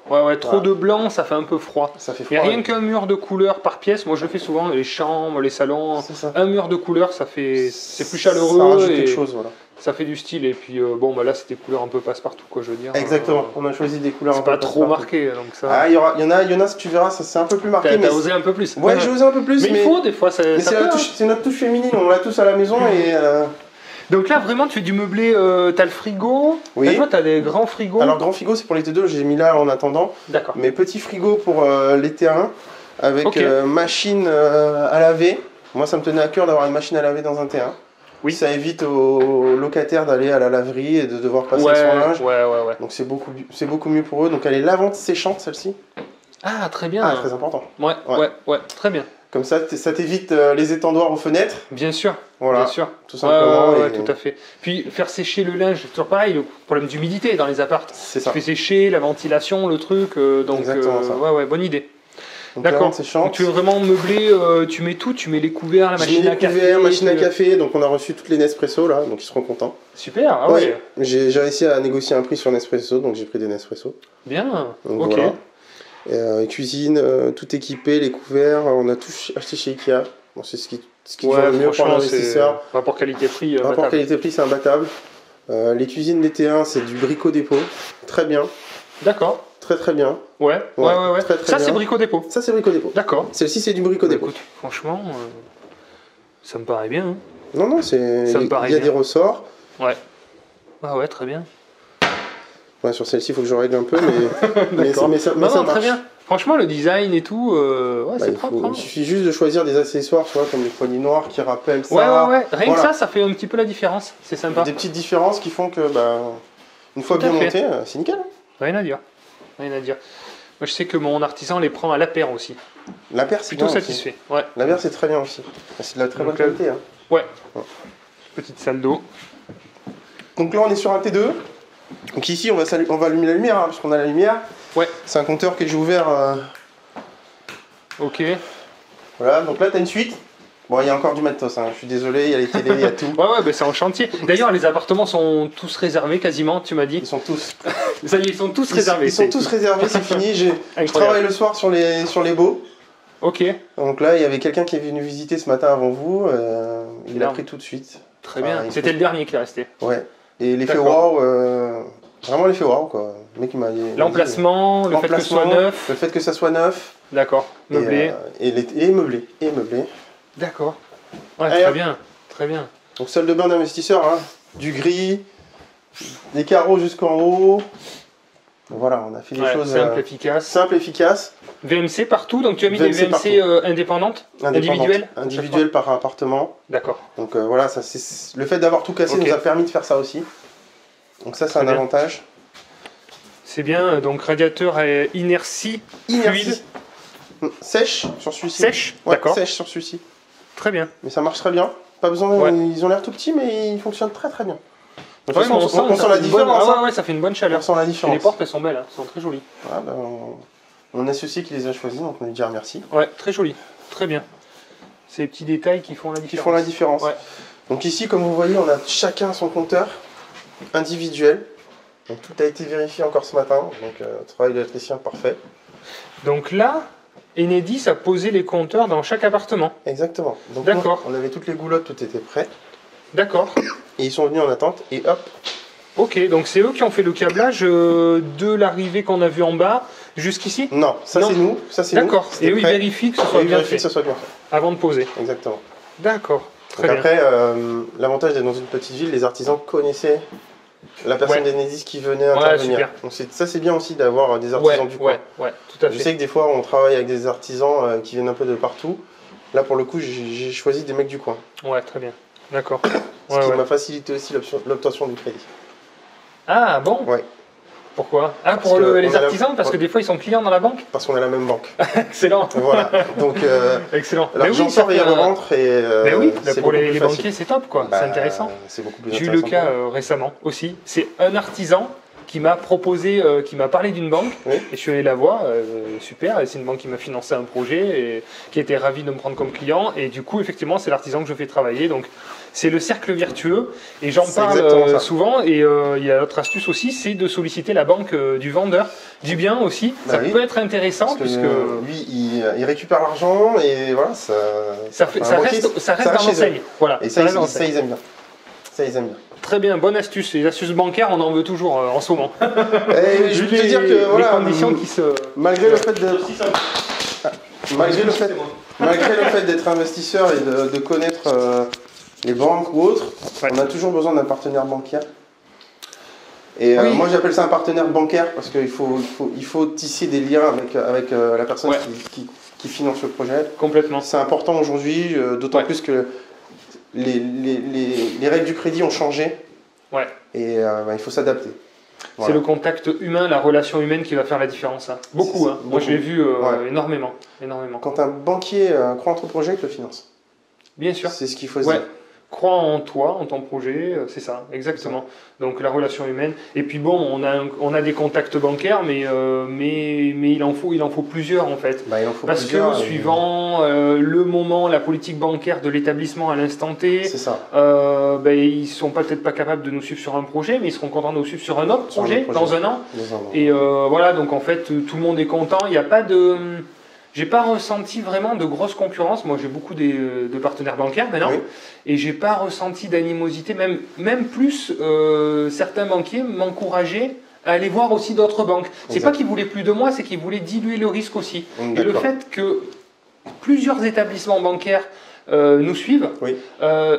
Ouais, trop de blanc, ça fait un peu froid. Ça fait froid. Il n'y a rien qu'un mur de couleur par pièce. Moi, je le fais souvent, les chambres, les salons. Un mur de couleur, c'est plus chaleureux. Ça rajoute quelque chose, voilà. Ça fait du style. Et puis, bon, bah là, c'était couleur un peu passe-partout, quoi, je veux dire. Exactement, on a choisi des couleurs un C'est peu pas trop passe-partout. marqué, donc ça. Ah, il y en a, tu verras, ça c'est un peu plus marqué. T'as osé un peu plus. Ouais, j'ai osé un peu plus. Mais il faut, des fois, ça c'est peut, c'est notre touche féminine, on l'a tous à la maison et. Donc là, vraiment, tu fais du meublé, t'as le frigo. Oui. Et toi, t'as des grands frigos. Alors, grand frigo, c'est pour les T2, j'ai mis là en attendant. D'accord. Mais petit frigo pour les T1 avec Ok. machine à laver. Moi, ça me tenait à cœur d'avoir une machine à laver dans un T1. Oui. Ça évite aux locataires d'aller à la laverie et de devoir passer Ouais, son linge. ouais. Donc, c'est beaucoup mieux pour eux. Donc, elle est lavante séchante, celle-ci. Ah, très bien. Ah, très important. Ouais, très bien. Comme ça t'évite les étendoirs aux fenêtres. Bien sûr. Voilà, Bien sûr. tout simplement. Ouais, tout à fait. Puis faire sécher le linge, c'est toujours pareil, le problème d'humidité dans les apparts. C'est Tu ça. fais sécher, la ventilation, le truc, donc Exactement ça. ouais, bonne idée. Donc, D'accord. lavante séchante. Donc tu veux vraiment meubler, tu mets tout, tu mets les couverts, la J'ai machine mis à les café. couverts, machine à café. Donc, on a reçu toutes les Nespresso là, donc ils seront contents. Super, ah ouais. J'ai réussi à négocier un prix sur Nespresso, donc j'ai pris des Nespresso. Bien, Donc, ok. voilà. Et, cuisine, tout équipé, les couverts, on a tout acheté chez Ikea. Bon, c'est ce qui Ouais, le mieux pour franchement, c'est l'investisseur. rapport qualité-prix. Rapport battable. qualité-prix, c'est imbattable. Les cuisines des T1, c'est du Brico Dépôt. Très bien, D'accord. très bien. Ouais. Très, très Ça, bien. c'est Brico Dépôt. Ça, c'est Brico Dépôt. D'accord. Celle-ci, c'est du Brico Bah, Dépôt. écoute, franchement, ça me paraît bien. Hein. Non, Ça me paraît il y a bien. des ressorts. Ouais. Ah ouais, très bien. Ouais, sur celle-ci, il faut que je règle un peu, mais D'accord. mais ça Non, marche. très bien. Franchement, le design et tout, ouais, Bah, c'est propre. Hein. il suffit juste de choisir des accessoires, tu vois, comme les poignées noires qui rappellent ça. Ouais. Rien Voilà. que ça fait un petit peu la différence. C'est sympa. Des petites différences qui font que, bah, une fois Tout à bien fait. monté, c'est nickel. Rien à dire. Moi, je sais que mon artisan les prend à la paire aussi. La paire, c'est Plutôt bien satisfait. Ouais. aussi. La paire, c'est très bien aussi. C'est de la très bonne Donc là- qualité. Hein. Ouais. Petite salle d'eau. Donc là, on est sur un T2. Donc ici, on va allumer la lumière, hein, puisqu'on a la lumière. Ouais. C'est un compteur que j'ai ouvert. Ok. Voilà, donc là, tu as une suite. Bon, il y a encore du matos, hein. Je suis désolé, il y a les télés, il y a tout. Ouais, bah, c'est en chantier. D'ailleurs, les appartements sont tous réservés quasiment, tu m'as dit. Ils sont tous, Ça y est, ils sont tous réservés. ils sont c'est- tous réservés, c'est fini. Je Incroyable. travaille le soir sur les baux. Ok. Donc là, il y avait quelqu'un qui est venu visiter ce matin avant vous. Il l'a Énorme. pris tout de suite. Très Enfin, bien. il C'était faut- le dernier qui est resté. Ouais. Et l'effet D'accord. waouh, vraiment l'effet waouh, quoi. Le mec, il m'a dit. L'emplacement, le fait que ce soit neuf. Le fait que ça soit neuf. D'accord. Meublé. Et meublé. Et meublé. D'accord. Ouais, Allez, très hop. bien. Très bien. Donc salle de bain d'investisseur, hein. Du gris, des carreaux jusqu'en haut. Voilà, on a fait des Ouais, choses simple, efficace. simples, efficaces, VMC partout, donc tu as mis VMC des VMC indépendantes, individuelles. individuelles par appartement. D'accord. Donc voilà, ça, le fait d'avoir tout cassé Ok. nous a permis de faire ça aussi. Donc ça, c'est Très un bien. avantage. C'est bien, donc radiateur à inertie, fluide, Inertie. Sèche sur celui-ci. sèche. Ouais, D'accord. sèche sur celui-ci. Très bien. Mais ça marche très bien. Pas besoin. Ouais. Ils ont l'air tout petits, mais ils fonctionnent très très bien. De toute Ouais, façon, mais on ça sent la fait une bonne- différence. Ah hein. ouais, ça fait une bonne On chaleur. sent la Et les différence. portes, elles sont belles, hein, elles sont très jolies. Ouais, ben, mon associé qui les a choisis, donc on lui dit merci. Ouais, très jolies. Très bien. C'est les petits détails qui font la Qui différence. font la différence. Ouais. Donc ici, comme vous voyez, on a chacun son compteur individuel. Donc tout a été vérifié encore ce matin. Donc travail d'électricien parfait. Donc là, Enedis a posé les compteurs dans chaque appartement. Exactement. Donc D'accord. nous, on avait toutes les goulottes, tout était prêt. D'accord. Et ils sont venus en attente et hop. Ok, donc c'est eux qui ont fait le câblage de l'arrivée qu'on a vu en bas jusqu'ici. Non, ça Non. c'est nous. Ça c'est nous. D'accord. C'était Et eux, ils prêt. vérifient que ce Et soit ils bien vérifient fait que ça soit bien fait. avant de poser. Exactement. D'accord. Très Donc bien. après, l'avantage d'être dans une petite ville, les artisans connaissaient la personne Ouais. d'Enedis qui venait intervenir. super. Donc ça c'est bien aussi d'avoir des artisans du coin. Ouais, tout à Je fait. sais que des fois on travaille avec des artisans qui viennent un peu de partout. Là pour le coup j'ai choisi des mecs du coin. Ouais, très bien. D'accord. Ce qui m'a facilité aussi l'obtention du crédit. Ah bon. Ouais. Pourquoi? Ah, Parce pour que les on a la- artisans, parce que des fois ils sont clients dans la banque. Parce qu'on a la même banque. Excellent. Voilà. Donc Excellent. l'argent ça sort et fait il rentre et Mais oui, c'est pour beaucoup les plus facile. banquiers, c'est top, quoi. Bah, C'est intéressant. C'est beaucoup plus J'ai eu intéressant. le cas récemment aussi. C'est un artisan qui m'a proposé, qui m'a parlé d'une banque, Oui. et je suis allé la voir, super, et c'est une banque qui m'a financé un projet, et qui était ravie de me prendre comme client, et du coup, effectivement, c'est l'artisan que je fais travailler, donc c'est le cercle vertueux, et j'en C'est parle exactement ça. souvent, et il y a l'autre astuce aussi, c'est de solliciter la banque du vendeur, du bien aussi, Bah ça oui. peut être intéressant, Parce que puisque lui il récupère l'argent et voilà ça. ça fait reste un banquier, dans reste chez eux. l'enseigne. Voilà, Et ça, reste dans l'enseigne. ils aiment bien. Ça ils aiment bien. Très bien, bonne astuce. Les astuces bancaires, on en veut toujours en ce moment. Et je veux te dire que voilà, les conditions qui se... malgré le fait de... Malgré le fait d'être investisseur et de connaître les banques ou autres, on a toujours besoin d'un partenaire bancaire. Et moi j'appelle ça un partenaire bancaire parce qu'il faut tisser des liens avec la personne qui finance le projet. Complètement. C'est important aujourd'hui, d'autant plus que les règles du crédit ont changé. Ouais. Et il faut s'adapter. Voilà. C'est le contact humain, la relation humaine qui va faire la différence. Hein. Beaucoup, hein. Moi je l'ai vu énormément. Quand un banquier croit en ton projet, il te le finance. Bien sûr. C'est ce qu'il faut se dire. Crois en toi, en ton projet, c'est ça, exactement. Donc la relation humaine. Et puis bon, on a des contacts bancaires, mais il en faut plusieurs en fait. Parce que suivant le moment, la politique bancaire de l'établissement à l'instant T, ils sont peut-être pas capables de nous suivre sur un projet, mais ils seront contents de nous suivre sur un autre projet dans un an. Et voilà, donc en fait, tout le monde est content. Il n'y a pas de... J'ai pas ressenti vraiment de grosse concurrence. Moi, j'ai beaucoup de partenaires bancaires maintenant, et j'ai pas ressenti d'animosité. Même plus, certains banquiers m'encourageaient à aller voir aussi d'autres banques. C'est pas qu'ils voulaient plus de moi, c'est qu'ils voulaient diluer le risque aussi. Et le fait que plusieurs établissements bancaires nous suivent,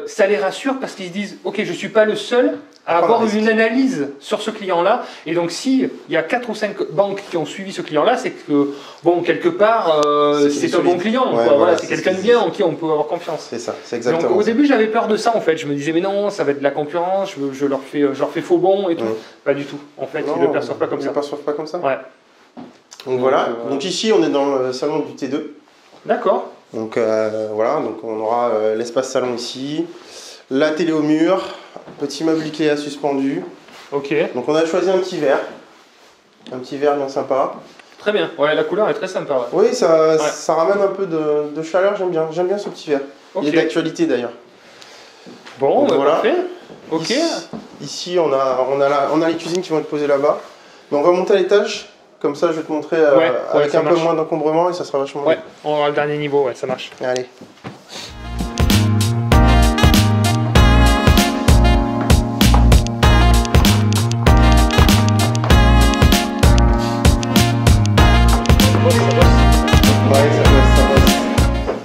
ça les rassure parce qu'ils se disent « Ok, je suis pas le seul à avoir une analyse sur ce client-là. » Et donc, s'il y a 4 ou 5 banques qui ont suivi ce client-là, c'est que, bon, quelque part, c'est un bon client. Voilà, c'est quelqu'un de bien en qui on peut avoir confiance. C'est ça, c'est exactement. Donc, au début, j'avais peur de ça, en fait. Je me disais, mais non, ça va être de la concurrence, je leur fais faux bon et tout. Pas du tout. En fait, ils ne le perçoivent pas comme ça. Ils ne le perçoivent pas comme ça. Ouais. Donc, voilà. Donc, ici, on est dans le salon du T2. D'accord. Donc, voilà. Donc, on aura l'espace salon ici. La télé au mur. Petit meuble Ikea suspendu. Ok. Donc on a choisi un petit verre. Un petit verre bien sympa. Très bien. Ouais, la couleur est très sympa. Ouais. Oui, ça ramène un peu de chaleur. J'aime bien ce petit verre. Il est d'actualité d'ailleurs. Bon, voilà. Parfait. Ok. Ici on a les cuisines qui vont être posées là-bas. Mais on va monter à l'étage. Comme ça, je vais te montrer avec un peu moins d'encombrement et ça sera vachement bien. On aura le dernier niveau. Ouais, ça marche. Allez.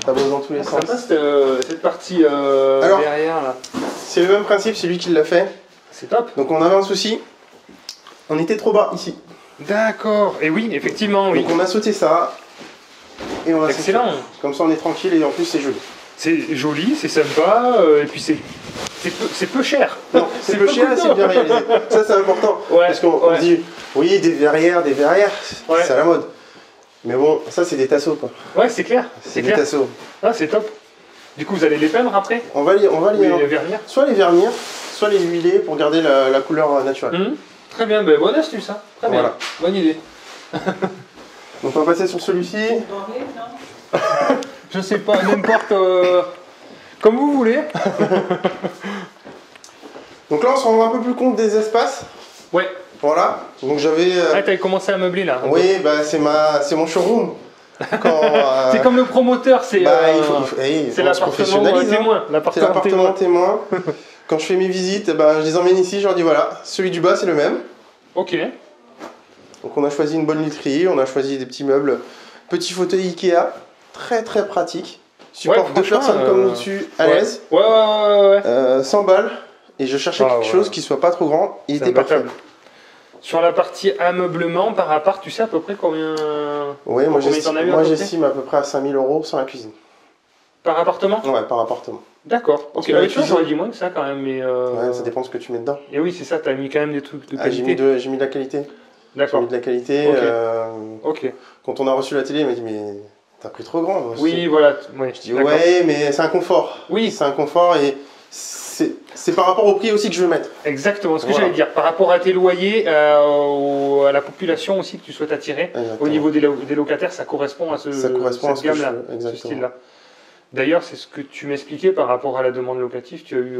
Ça bosse dans tous les sens. Cette partie derrière là. C'est le même principe, c'est lui qui l'a fait. C'est top. Donc on avait un souci, on était trop bas ici. D'accord, et oui, effectivement, oui. Donc on a sauté ça. Et on a excellent. Sauté. Comme ça on est tranquille et en plus c'est joli. C'est joli, c'est sympa, et puis c'est peu cher. Non, c'est peu cher et c'est bien réalisé. Ça c'est important. Parce qu'on dit, oui, des verrières, c'est à la mode. Mais bon, ça c'est des tasseaux quoi. Ouais, c'est clair. C'est des tasseaux. Ah, c'est top. Du coup, vous allez les peindre après? On va les vernir. Soit les vernir, soit les huiler pour garder la couleur naturelle. Très bien, ben, bonne astuce, hein. Très bien. Bonne idée. Donc on va passer sur celui-ci. Je sais pas, n'importe. Comme vous voulez. Donc là, on se rend un peu plus compte des espaces. Ouais. Voilà. Donc j'avais. T'avais commencé à meubler là. Oui, bah c'est mon showroom. C'est comme le promoteur, c'est l'appartement témoin. C'est l'appartement témoin. Quand je fais mes visites, je les emmène ici, je leur dis voilà, celui du bas c'est le même. Ok. Donc on a choisi une bonne literie, on a choisi des petits meubles, petits fauteuils Ikea, très très pratique. Supporte 2 personnes comme nous dessus, à l'aise. Ouais. 100 balles. Et je cherchais quelque chose qui soit pas trop grand. Il était parfait. Sur la partie ameublement par appart, tu sais à peu près combien? Oui, moi j'estime à peu près à 5 000 € sans la cuisine. Par appartement? Ouais, par appartement. D'accord. Ok, j'aurais dit moins que ça quand même. Mais ouais, ça dépend de ce que tu mets dedans. Et oui, c'est ça, tu as mis quand même des trucs de qualité. J'ai mis de la qualité. D'accord. J'ai mis de la qualité. Ok. Quand on a reçu la télé, il m'a dit mais t'as pris trop grand. Oui, voilà. Je dis ouais, mais c'est un confort. Oui. C'est un confort et c'est par rapport au prix aussi que je veux mettre. Exactement, ce que j'allais dire. Par rapport à tes loyers, à la population aussi que tu souhaites attirer, au niveau des locataires, ça correspond à cette gamme-là, ce style-là. D'ailleurs, c'est ce que tu m'expliquais par rapport à la demande locative. Tu as eu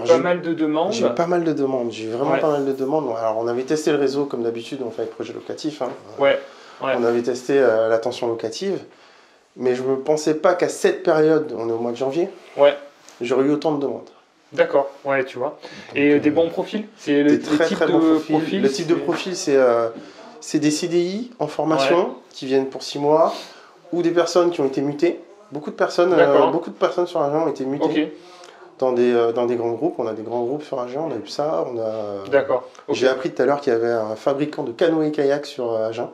pas mal de demandes. J'ai eu pas mal de demandes. J'ai eu vraiment pas mal de demandes. Alors, on avait testé le réseau comme d'habitude, on fait avec projet locatif. Hein. On avait testé la tension locative. Mais je ne pensais pas qu'à cette période, on est au mois de janvier, j'aurais eu autant de demandes. D'accord, ouais, tu vois. Et des bons profils? C'est le type de profil? Le type de profil, c'est des CDI en formation qui viennent pour 6 mois ou des personnes qui ont été mutées. Beaucoup de personnes sur Agen ont été mutées dans des grands groupes. On a des grands groupes sur Agen, on a eu ça. D'accord. J'ai appris tout à l'heure qu'il y avait un fabricant de canoës et kayaks sur Agen.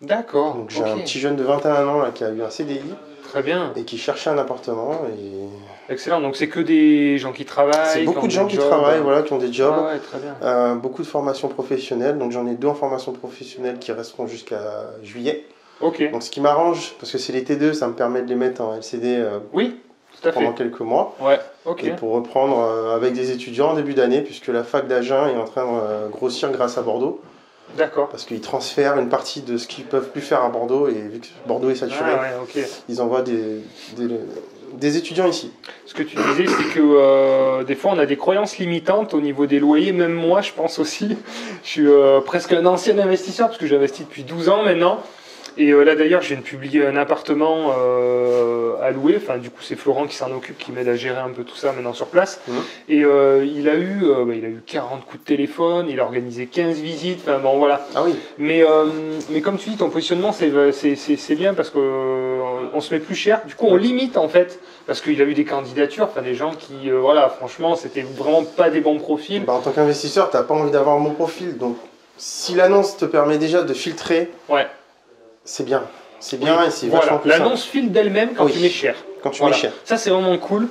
D'accord. Donc j'ai un petit jeune de 21 ans là, qui a eu un CDI. Très bien. Et qui cherchait un appartement. Excellent, donc c'est que des gens qui travaillent. C'est beaucoup de gens qui travaillent, voilà, qui ont des jobs. Ah ouais, très bien. Beaucoup de formations professionnelles. Donc j'en ai 2 en formation professionnelle qui resteront jusqu'à juillet. Ok. Donc ce qui m'arrange, parce que c'est les T2, ça me permet de les mettre en LCD oui, tout à fait. pendant quelques mois. Ouais, ok. Et pour reprendre avec des étudiants en début d'année, puisque la fac d'Agen est en train de grossir grâce à Bordeaux. D'accord. Parce qu'ils transfèrent une partie de ce qu'ils peuvent plus faire à Bordeaux, et vu que Bordeaux est saturé, ils envoient des étudiants ici. Ce que tu disais, c'est que des fois on a des croyances limitantes au niveau des loyers, même moi je pense aussi. Je suis presque un ancien investisseur parce que j'investis depuis 12 ans maintenant. Et là d'ailleurs je viens de publier un appartement à louer, enfin du coup c'est Florent qui s'en occupe, qui m'aide à gérer un peu tout ça maintenant sur place. Et il a eu 40 coups de téléphone, il a organisé 15 visites, enfin bon voilà. Ah oui. Mais comme tu dis, ton positionnement c'est bien parce qu'on se met plus cher, du coup on limite en fait, parce qu'il a eu des candidatures, enfin des gens qui, voilà, franchement c'était vraiment pas des bons profils. Bah, en tant qu'investisseur, t'as pas envie d'avoir un bon profil, donc si l'annonce te permet déjà de filtrer, c'est bien. C'est bien et c'est vachement plus simple. L'annonce file d'elle-même quand tu mets cher. Quand tu mets cher. Ça, c'est vraiment cool.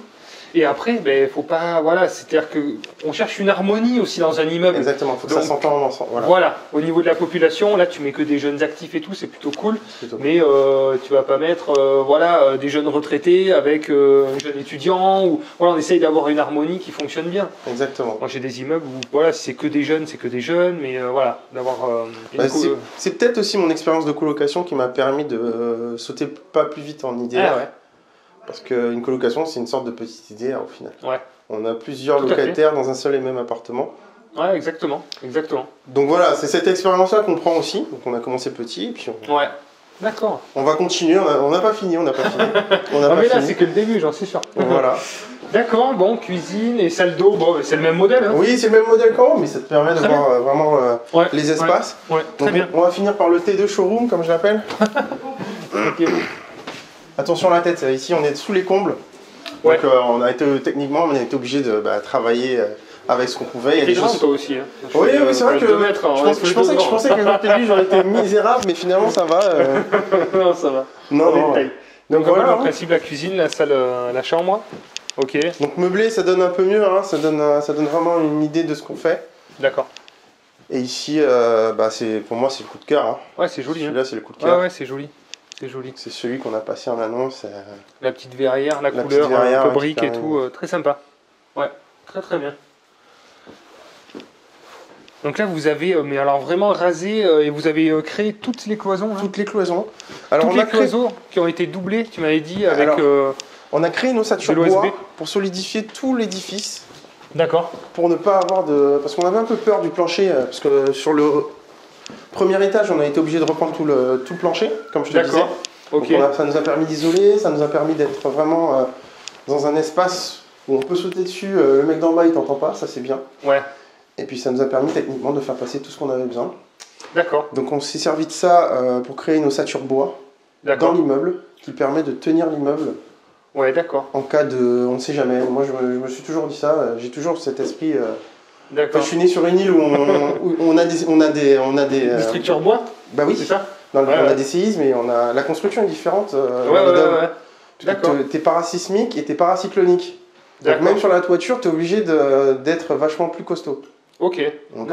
Et après, faut pas. Voilà, c'est-à-dire qu'on cherche une harmonie aussi dans un immeuble. Exactement, il faut que ça s'entende ensemble. Voilà, au niveau de la population, là, tu mets que des jeunes actifs et tout, c'est plutôt cool. Mais tu vas pas mettre des jeunes retraités avec un jeune étudiant. Ou, voilà, on essaye d'avoir une harmonie qui fonctionne bien. Exactement. Moi, j'ai des immeubles où, voilà, si c'est que des jeunes, c'est que des jeunes. Mais voilà, d'avoir c'est peut-être aussi mon expérience de colocation qui m'a permis de sauter pas plus vite en idée. Ah ouais. Parce qu'une colocation, c'est une sorte de petite idée au final. Ouais. On a plusieurs locataires dans un seul et même appartement. Ouais, exactement. Donc voilà, c'est cette expérience-là qu'on prend aussi. Donc on a commencé petit, et puis ouais. D'accord. On va continuer, on n'a pas fini, mais là, c'est que le début, j'en suis sûr. Voilà. D'accord, bon, cuisine et salle d'eau, bon, c'est le même modèle. Hein. Oui, c'est le même modèle qu'en haut, mais ça te permet de voir vraiment les espaces. Ouais, très bien. On va finir par le T2 showroom, comme je l'appelle. Ok. Attention à la tête, ici on est sous les combles. Donc on a été obligé de travailler avec ce qu'on pouvait. Il y a des choses toi aussi. Hein. Oui, c'est vrai que je pensais que quand t'es vu j'aurais été misérable, mais finalement ça va. Non, ça va. Non. Donc voilà, en principe la cuisine, la salle, la chambre. Ok. Donc meublé, ça donne un peu mieux, hein. Ça donne vraiment une idée de ce qu'on fait. D'accord. Et ici, pour moi c'est le coup de cœur. Hein. Ouais, c'est joli. Celui-là c'est le coup de cœur. Ouais, c'est joli. C'est joli. C'est celui qu'on a passé en annonce. La petite verrière, la couleur un peu brique et tout, très sympa. Ouais, très bien. Donc là vous avez vraiment rasé et vous avez créé toutes les cloisons. Toutes les cloisons. Alors toutes les cloisons qui ont été doublées, tu m'avais dit, avec on a créé une ossature bois pour solidifier tout l'édifice. D'accord. Pour ne pas avoir parce qu'on avait un peu peur du plancher, parce que sur le premier étage, on a été obligé de reprendre tout le plancher, comme je te disais. Okay. Donc ça nous a permis d'isoler, ça nous a permis d'être vraiment dans un espace où on peut sauter dessus, le mec d'en bas il t'entend pas, ça c'est bien. Ouais. Et puis ça nous a permis techniquement de faire passer tout ce qu'on avait besoin. D'accord. Donc on s'est servi de ça pour créer une ossature bois dans l'immeuble, qui permet de tenir l'immeuble. Ouais, d'accord. En cas de... on ne sait jamais. Moi je me suis toujours dit ça, j'ai toujours cet esprit... D'accord. Je suis né sur une île où on a des des structures bois. Bah oui, c'est ça. On a des séismes et la construction est différente. D'accord. T'es parasismique et t'es paracyclonique. Donc même sur la toiture, t'es obligé d'être vachement plus costaud. Ok. Donc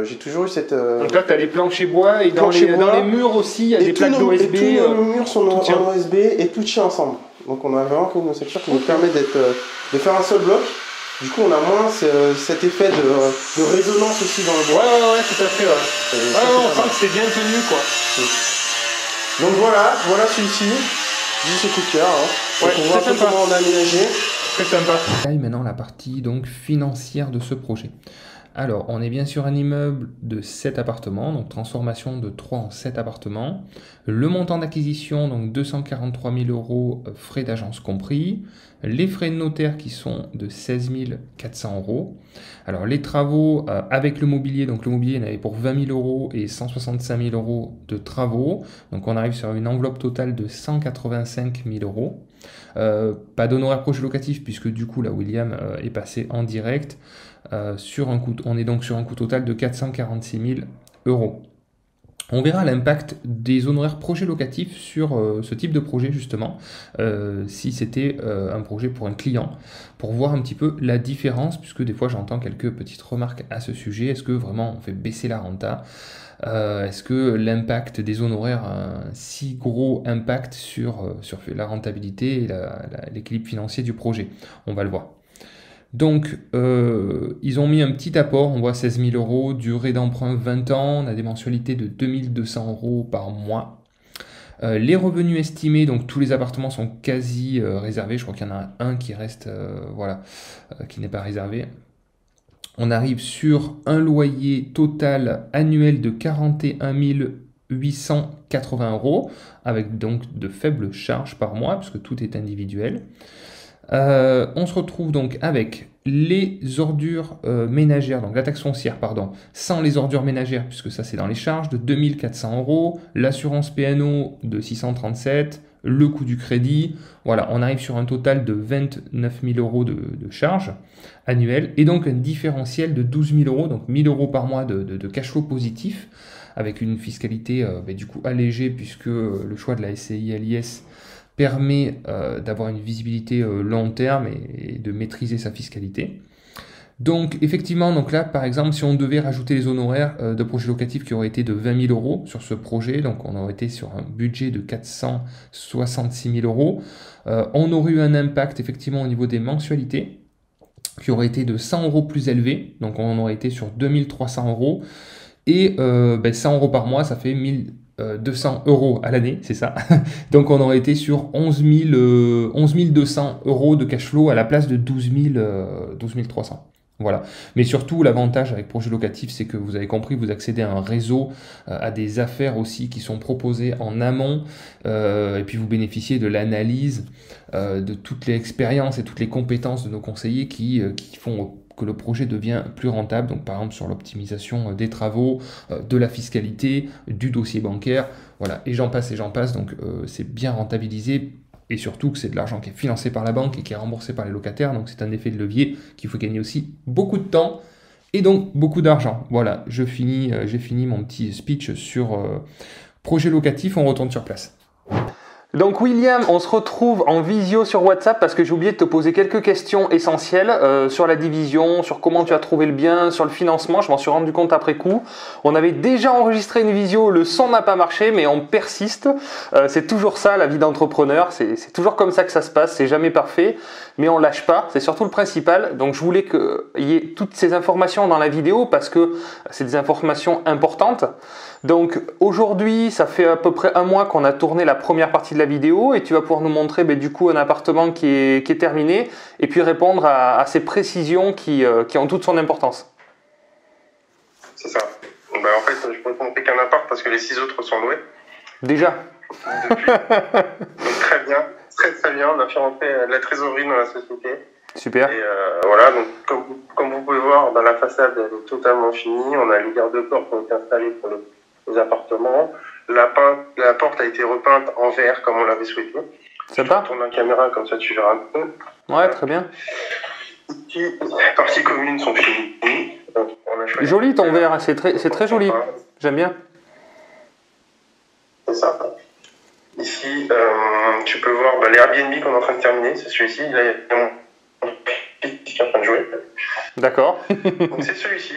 j'ai toujours eu cette... Donc là, t'as les planchers bois et dans les murs aussi, il y a des plaques d'OSB. Et tous nos murs sont en OSB et tout tient ensemble. Donc on a vraiment une ossature qui nous permet de faire un seul bloc. Du coup, on a moins cet effet de résonance aussi dans le bois. Ouais, tout à fait. On sent que c'est bien tenu, quoi. Donc voilà celui-ci. C'est coup de cœur. Hein. On voit un peu comment on a aménagé. Très sympa. Et maintenant la partie donc financière de ce projet. Alors, on est bien sur un immeuble de 7 appartements, donc transformation de 3 en 7 appartements. Le montant d'acquisition, donc 243 000 €, frais d'agence compris. Les frais de notaire qui sont de 16 400 €. Alors, les travaux avec le mobilier, donc le mobilier, il y en avait pour 20 000 € et 165 000 € de travaux. Donc, on arrive sur une enveloppe totale de 185 000 €. Pas d'honoraires projet locatif puisque du coup, là, William est passé en direct. On est donc sur un coût total de 446 000 €. On verra l'impact des honoraires projets locatifs sur ce type de projet justement, si c'était un projet pour un client, pour voir un petit peu la différence, puisque des fois j'entends quelques petites remarques à ce sujet. Est-ce que vraiment on fait baisser la renta? Est-ce que l'impact des honoraires a un si gros impact sur la rentabilité et l'équilibre financier du projet? On va le voir. Donc, ils ont mis un petit apport, on voit 16 000 €, durée d'emprunt 20 ans, on a des mensualités de 2 200 € par mois. Les revenus estimés, donc tous les appartements sont quasi réservés, je crois qu'il y en a un qui reste, qui n'est pas réservé. On arrive sur un loyer total annuel de 41 880 €, avec donc de faibles charges par mois, puisque tout est individuel. On se retrouve donc avec les ordures ménagères, donc la taxe foncière, pardon, sans les ordures ménagères, puisque ça c'est dans les charges, de 2 400 €, l'assurance P&O de 637, le coût du crédit, voilà, on arrive sur un total de 29 000 € de charges annuelles, et donc un différentiel de 12 000 €, donc 1 000 € par mois de cash flow positif, avec une fiscalité du coup allégée, puisque le choix de la SCI à l'IS permet d'avoir une visibilité long terme et de maîtriser sa fiscalité. Donc effectivement, donc là par exemple, si on devait rajouter les honoraires de projets locatifs qui auraient été de 20 000 € sur ce projet, donc on aurait été sur un budget de 466 000 €, on aurait eu un impact effectivement au niveau des mensualités qui aurait été de 100 € plus élevé, donc on aurait été sur 2 300 €, et 100 € par mois, ça fait 200 € à l'année, c'est ça. Donc on aurait été sur 11 200 € de cash flow à la place de 12 300. Voilà. Mais surtout, l'avantage avec projet locatif, c'est que vous avez compris, vous accédez à un réseau, à des affaires aussi qui sont proposées en amont, et puis vous bénéficiez de l'analyse de toutes les expériences et toutes les compétences de nos conseillers qui font que le projet devient plus rentable, donc par exemple sur l'optimisation des travaux, de la fiscalité, du dossier bancaire, voilà, et j'en passe, donc c'est bien rentabilisé, et surtout que c'est de l'argent qui est financé par la banque et qui est remboursé par les locataires, donc c'est un effet de levier qu'il faut gagner aussi beaucoup de temps, et donc beaucoup d'argent. Voilà, j'ai fini mon petit speech sur projet locatif, on retourne sur place. Donc William, on se retrouve en visio sur WhatsApp parce que j'ai oublié de te poser quelques questions essentielles sur la division, sur comment tu as trouvé le bien, sur le financement. Je m'en suis rendu compte après coup. On avait déjà enregistré une visio, le son n'a pas marché, mais on persiste. C'est toujours ça la vie d'entrepreneur, c'est toujours comme ça que ça se passe, c'est jamais parfait, mais on lâche pas, c'est surtout le principal. Donc je voulais qu'il y ait toutes ces informations dans la vidéo parce que c'est des informations importantes. Donc aujourd'hui, ça fait à peu près un mois qu'on a tourné la première partie de la vidéo et tu vas pouvoir nous montrer du coup un appartement qui est terminé et puis répondre à ces précisions qui ont toute son importance. C'est ça. En fait, je peux te montrer qu'un appart parce que les 6 autres sont loués. Déjà. Depuis. Donc très bien, très bien. On a fait rentrer la trésorerie dans la société. Super. Et voilà, donc comme vous pouvez voir, la façade elle est totalement finie. On a les garde-corps qui ont été installés pour les appartements. La porte a été repeinte en vert comme on l'avait souhaité. Sympa. Je tourne la caméra comme ça tu verras un peu. Ouais, très bien. Les parties communes sont finies. Joli ton verre, c'est très joli. J'aime bien. C'est ça. Ici, tu peux voir les Airbnb qu'on est en train de terminer. C'est celui-ci. Là, il y a mon fils qui est en train de jouer. D'accord. Donc c'est celui-ci.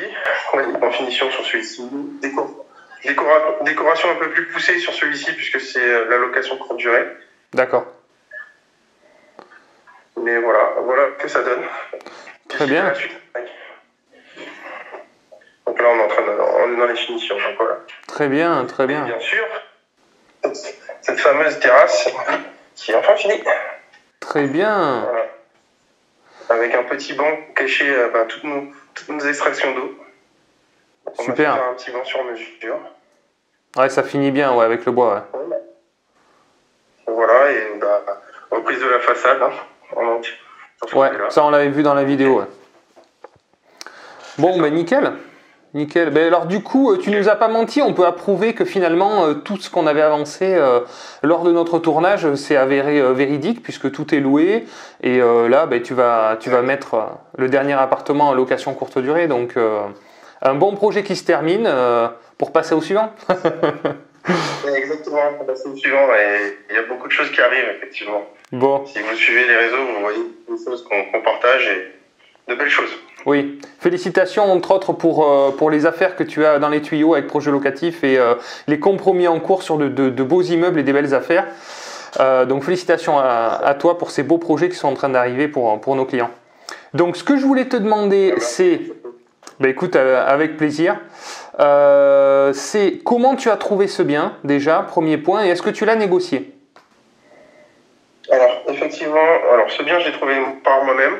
On est en finition sur celui-ci. Décoration un peu plus poussée sur celui-ci puisque c'est la location courte durée. D'accord. Mais voilà que ça donne. Très bien. Donc là on est dans les finitions. Donc voilà. Très bien, très bien. Et bien sûr, cette fameuse terrasse qui est enfin finie. Très bien. Voilà. Avec un petit banc caché toutes nos extractions d'eau. On Super. a fait un petit banc sur mesure. Ouais, ça finit bien, ouais, avec le bois. Ouais. Voilà, et reprise de la façade, hein, en entier. Ouais, ça on l'avait vu dans la vidéo. Ouais. Bon, ben nickel. Nickel. Ben, alors du coup, tu nous as pas menti, on peut approuver que finalement tout ce qu'on avait avancé lors de notre tournage s'est avéré véridique puisque tout est loué et là ben, tu vas mettre le dernier appartement en location courte durée. Donc un bon projet qui se termine pour passer au suivant. Exactement, pour passer au suivant. Et il y a beaucoup de choses qui arrivent effectivement. Bon. Si vous suivez les réseaux, vous voyez des choses qu'on partage et de belles choses. Oui, félicitations entre autres pour les affaires que tu as dans les tuyaux avec Projet Locatif et les compromis en cours sur de beaux immeubles et des belles affaires. Donc félicitations à toi pour ces beaux projets qui sont en train d'arriver pour nos clients. Donc ce que je voulais te demander, c'est, ben écoute, avec plaisir, c'est comment tu as trouvé ce bien déjà, premier point, et est-ce que tu l'as négocié? Alors effectivement, ce bien j'ai trouvé par moi-même.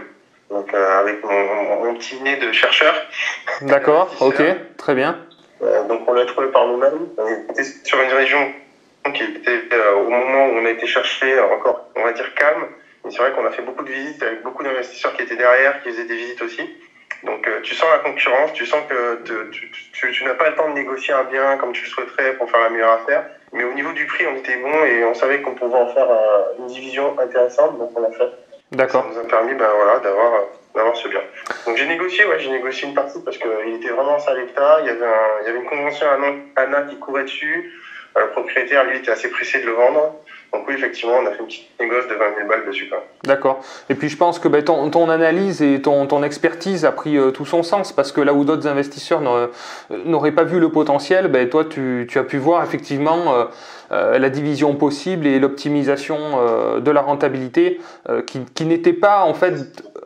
Donc avec mon petit nez de chercheur. D'accord, ok, très bien. Donc on l'a trouvé par nous-mêmes. On était sur une région qui était au moment où on a été chercher encore, on va dire, calme. Mais c'est vrai qu'on a fait beaucoup de visites avec beaucoup d'investisseurs qui étaient derrière, qui faisaient des visites aussi. Donc tu sens la concurrence, tu sens que tu n'as pas le temps de négocier un bien comme tu le souhaiterais pour faire la meilleure affaire. Mais au niveau du prix, on était bon et on savait qu'on pouvait en faire une division intéressante, donc on l'a fait. D'accord. Ça nous a permis d'avoir ce bien. Donc j'ai négocié une partie parce qu'il était vraiment en sale état. Il y avait une convention ANA qui courait dessus. Le propriétaire, lui, était assez pressé de le vendre. Donc oui, effectivement, on a fait une petite négoce de 20 000 balles dessus. D'accord. Et puis je pense que ton analyse et ton expertise a pris tout son sens parce que là où d'autres investisseurs n'auraient pas vu le potentiel, toi tu as pu voir effectivement la division possible et l'optimisation de la rentabilité qui n'était pas en fait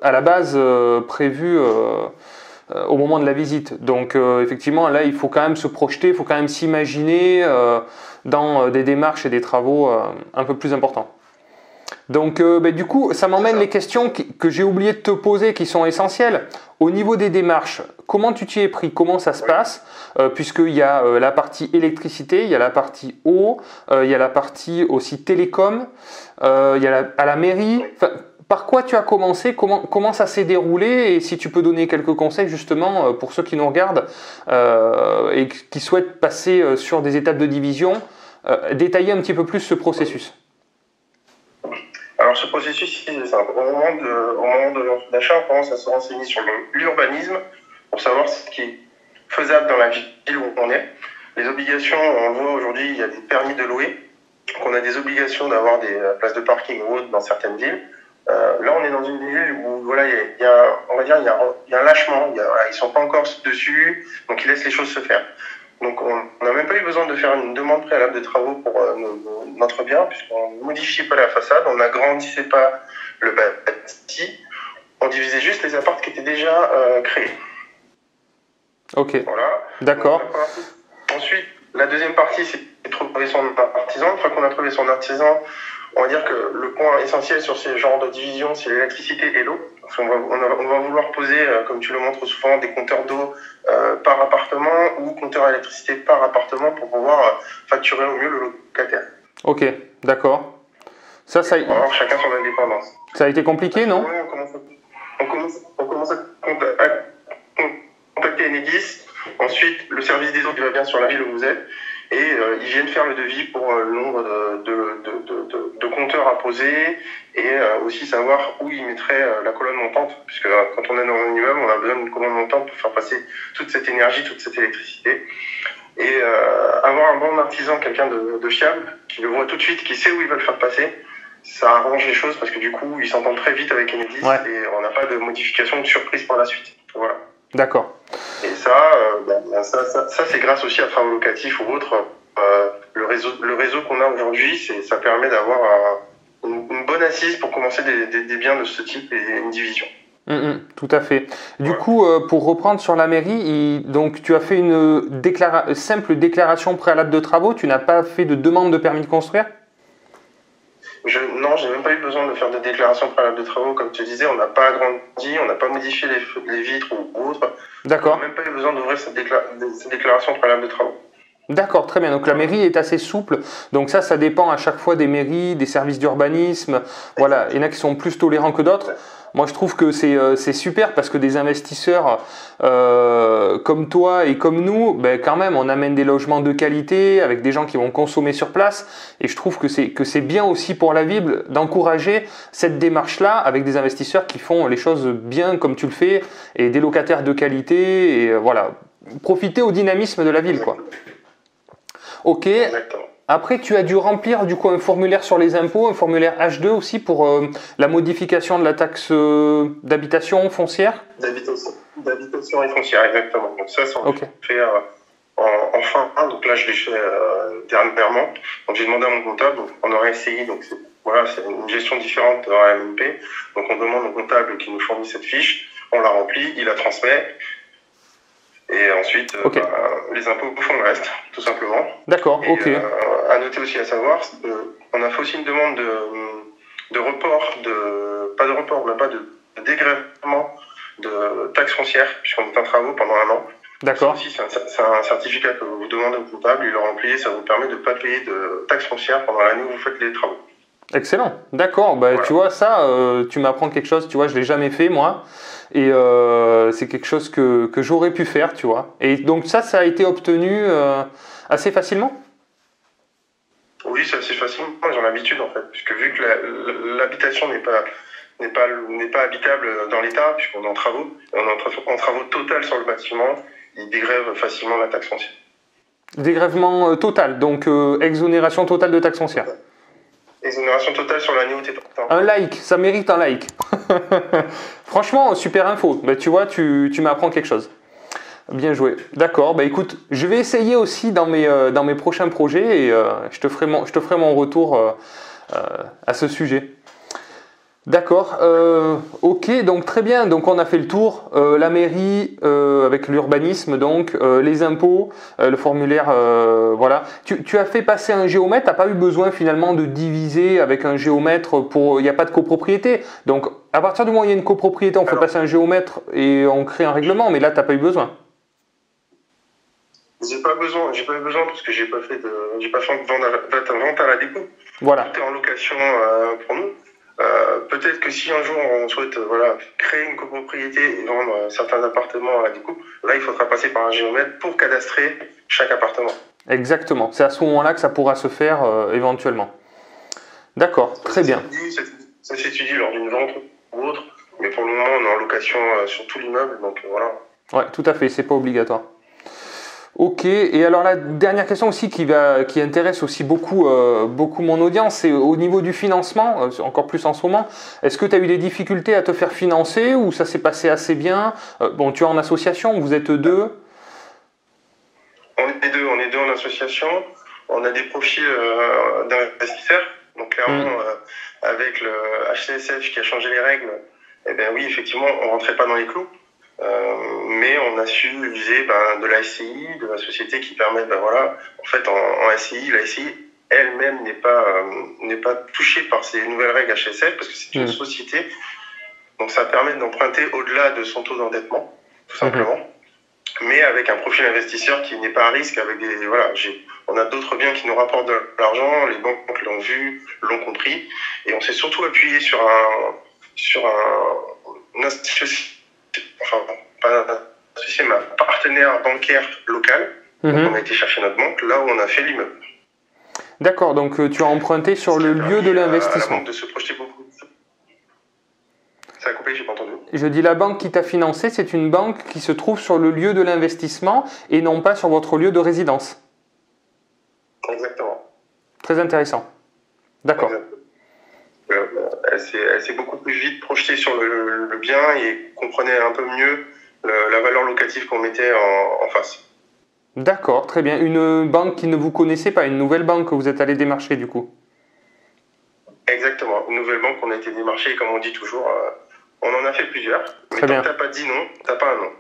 à la base prévue au moment de la visite. Donc effectivement là il faut quand même se projeter, il faut quand même s'imaginer dans des démarches et des travaux un peu plus importants. Donc du coup ça m'emmène les questions que j'ai oublié de te poser qui sont essentielles. Au niveau des démarches, comment tu t'y es pris? Comment ça se passe puisqu'il y a la partie électricité, il y a la partie eau, il y a la partie aussi télécom, il y a à la mairie. Par quoi tu as commencé? Comment ça s'est déroulé? Et si tu peux donner quelques conseils justement pour ceux qui nous regardent et qui souhaitent passer sur des étapes de division, détailler un petit peu plus ce processus. Alors ce processus, c'est simple. Au moment de l'achat, on commence à se renseigner sur l'urbanisme pour savoir ce qui est faisable dans la ville où on est. Les obligations, on voit aujourd'hui, il y a des permis de louer. Donc on a des obligations d'avoir des places de parking ou autres dans certaines villes. Là, on est dans une ville où voilà, il y a un lâchement. Ils sont pas encore dessus, donc ils laissent les choses se faire. Donc, on n'a même pas eu besoin de faire une demande préalable de travaux pour notre bien, puisqu'on ne modifiait pas la façade, on n'agrandissait pas le bâti, on divisait juste les apparts qui étaient déjà créés. Ok. Voilà. D'accord. Ensuite, la deuxième partie, c'est de trouver son artisan. Une fois qu'on a trouvé son artisan, on va dire que le point essentiel sur ces genres de division, c'est l'électricité et l'eau. On va vouloir poser, comme tu le montres souvent, des compteurs d'eau par appartement ou compteurs d'électricité par appartement pour pouvoir facturer au mieux le locataire. Ok, d'accord. Ça alors, chacun son indépendance. Ça a été compliqué, non? On commence à contacter Enedis. Ensuite, le service des eaux qui va bien sur la ville où vous êtes. Et ils viennent faire le devis pour le nombre de compteurs à poser et aussi savoir où ils mettraient la colonne montante, puisque quand on est dans un immeuble, on a besoin d'une colonne montante pour faire passer toute cette énergie, toute cette électricité. Et avoir un bon artisan, quelqu'un de fiable, qui le voit tout de suite, qui sait où il va le faire passer, ça arrange les choses parce que du coup, ils s'entendent très vite avec Enedis et on n'a pas de modification de surprise par la suite. Voilà. D'accord. Et ça c'est grâce aussi à Travaux Locatifs ou autres. Le réseau qu'on a aujourd'hui, ça permet d'avoir une bonne assise pour commencer des biens de ce type et une division. Tout à fait. Du coup, pour reprendre sur la mairie, donc tu as fait une simple déclaration préalable de travaux, tu n'as pas fait de demande de permis de construire? Non, j'ai même pas eu besoin de faire de déclaration préalable de travaux. Comme tu disais, on n'a pas agrandi, on n'a pas modifié les vitres ou autre. D'accord. On n'a même pas eu besoin d'ouvrir cette déclaration préalable de travaux. D'accord, très bien. Donc la mairie est assez souple. Donc ça dépend à chaque fois des mairies, des services d'urbanisme. Voilà, il y en a qui sont plus tolérants que d'autres. Moi, je trouve que c'est super parce que des investisseurs comme toi et comme nous, ben, quand même, on amène des logements de qualité avec des gens qui vont consommer sur place. Et je trouve que c'est bien aussi pour la ville d'encourager cette démarche-là avec des investisseurs qui font les choses bien comme tu le fais et des locataires de qualité. Et voilà, profiter au dynamisme de la ville, quoi. Ok. Exactement. Après, tu as dû remplir du coup un formulaire sur les impôts, un formulaire H2 aussi pour la modification de la taxe d'habitation foncière. D'habitation et foncière, exactement. Donc ça on fait en fin 1. Donc là, je l'ai fait dernièrement. Donc j'ai demandé à mon comptable. Donc on aurait essayé. Donc c'est une gestion différente de la MNP. Donc on demande au comptable qui nous fournit cette fiche. On la remplit, il la transmet. Et ensuite, les impôts font le reste, tout simplement. D'accord, ok. À noter aussi, à savoir, on a fait aussi une demande de report, pas de report, mais pas de dégrèvement de taxes foncières, puisqu'on est en travaux pendant 1 an. D'accord. Ça aussi, c'est un certificat que vous demandez au comptable, il le remplit, ça vous permet de ne pas payer de taxes foncières pendant l'année où vous faites les travaux. Excellent, d'accord. Bah, voilà. Tu vois, ça, tu m'apprends quelque chose, tu vois, je ne l'ai jamais fait, moi. Et c'est quelque chose que j'aurais pu faire, tu vois. Et donc ça a été obtenu assez facilement? Oui, c'est assez facilement, j'en ai l'habitude en fait. Puisque vu que l'habitation n'est pas habitable dans l'état, puisqu'on est en travaux, on est en travaux total sur le bâtiment, il dégrève facilement la taxe foncière. Dégrèvement total, donc exonération totale de taxe foncière. Exonération totale sur l'année où tu es un like, ça mérite un like. Franchement, super info. Bah, tu vois, tu m'apprends quelque chose. Bien joué. D'accord, bah écoute, je vais essayer aussi dans mes prochains projets et je te ferai mon retour à ce sujet. D'accord, ok, donc très bien, donc on a fait le tour, la mairie avec l'urbanisme, donc les impôts, le formulaire, voilà. Tu as fait passer un géomètre, tu n'as pas eu besoin finalement de diviser avec un géomètre il n'y a pas de copropriété, donc à partir du moment où il y a une copropriété, on fait passer un géomètre et on crée un règlement, mais là tu n'as pas eu besoin. J'ai pas eu besoin parce que j'ai pas fait de vente à la découpe. Voilà. Tout est en location pour nous. Peut-être que si un jour on souhaite créer une copropriété et vendre certains appartements à la découpe, là il faudra passer par un géomètre pour cadastrer chaque appartement. Exactement, c'est à ce moment-là que ça pourra se faire éventuellement. D'accord, très bien. Ça s'étudie lors d'une vente ou autre, mais pour le moment on est en location sur tout l'immeuble, donc voilà. Ouais, tout à fait, c'est pas obligatoire. Ok, et alors la dernière question aussi qui intéresse aussi beaucoup mon audience, c'est au niveau du financement, encore plus en ce moment. Est-ce que tu as eu des difficultés à te faire financer ou ça s'est passé assez bien? Bon, tu es en association, vous êtes deux? On est deux en association. On a des profils d'investisseurs. Donc clairement, avec le HCSF qui a changé les règles, eh bien oui, effectivement, on rentrait pas dans les clous. Mais on a su user de la SCI, de la société qui permet, en fait en SCI, la SCI elle-même n'est pas touchée par ces nouvelles règles HSF parce que c'est une société, donc ça permet d'emprunter au-delà de son taux d'endettement, tout simplement, mais avec un profil investisseur qui n'est pas à risque, avec on a d'autres biens qui nous rapportent de l'argent, les banques l'ont vu, l'ont compris, et on s'est surtout appuyé sur une institution, enfin, pas associé, mais un partenaire bancaire local. Donc on a été chercher notre banque là où on a fait l'immeuble. D'accord, donc tu as emprunté sur le lieu de l'investissement. De se projeter beaucoup. Ça a coupé, j'ai pas entendu. Je dis la banque qui t'a financé, c'est une banque qui se trouve sur le lieu de l'investissement et non pas sur votre lieu de résidence. Exactement. Très intéressant. D'accord. Elle s'est beaucoup plus vite projetée sur le bien et comprenait un peu mieux la valeur locative qu'on mettait en face. D'accord, très bien. Une banque qui ne vous connaissait pas, une nouvelle banque que vous êtes allé démarcher du coup? Exactement, une nouvelle banque qu'on a été démarcher, comme on dit toujours, on en a fait plusieurs. Mais tant que t'as pas dit non, t'as pas un non.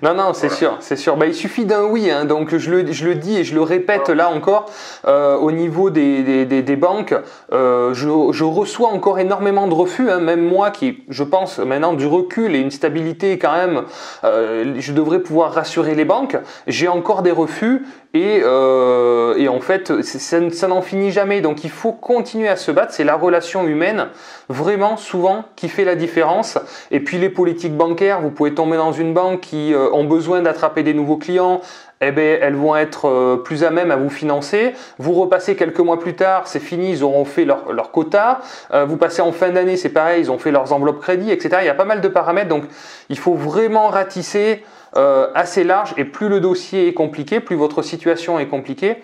Non, non, c'est sûr, c'est sûr. Bah, il suffit d'un oui, hein, donc je le dis et je le répète là encore, au niveau des banques, je reçois encore énormément de refus, hein, même moi qui, je pense, maintenant du recul et une stabilité quand même, je devrais pouvoir rassurer les banques, j'ai encore des refus et en fait, ça n'en finit jamais, donc il faut continuer à se battre, c'est la relation humaine, vraiment souvent, qui fait la différence, et puis les politiques bancaires, vous pouvez tomber dans une banque qui ont besoin d'attraper des nouveaux clients, eh ben, elles vont être plus à même à vous financer. Vous repassez quelques mois plus tard, c'est fini, ils auront fait leur quota. Vous passez en fin d'année, c'est pareil, ils ont fait leurs enveloppes crédit, etc. Il y a pas mal de paramètres, donc il faut vraiment ratisser assez large. Et plus le dossier est compliqué, plus votre situation est compliquée,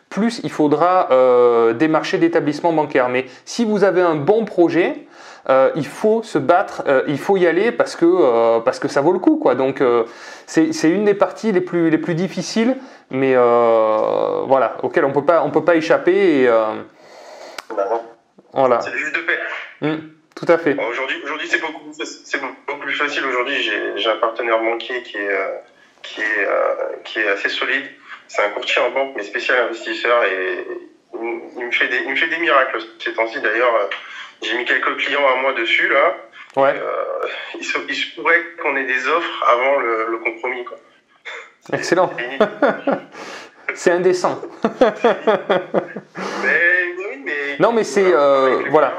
plus il faudra démarcher d'établissements bancaires. Mais si vous avez un bon projet, il faut se battre, il faut y aller parce que ça vaut le coup, quoi. Donc c'est une des parties les plus difficiles, mais voilà, auxquelles on peut pas échapper. Et, voilà. C'est le juge de paix. Tout à fait. Aujourd'hui c'est beaucoup plus facile. Aujourd'hui, j'ai un partenaire banquier qui est assez solide. C'est un courtier en banque, mais spécial investisseur, et il me fait des miracles ces temps-ci. D'ailleurs, j'ai mis quelques clients à moi dessus là. Ouais. Il se pourrait qu'on ait des offres avant le compromis, quoi. Excellent. C'est indécent. Non, mais c'est voilà.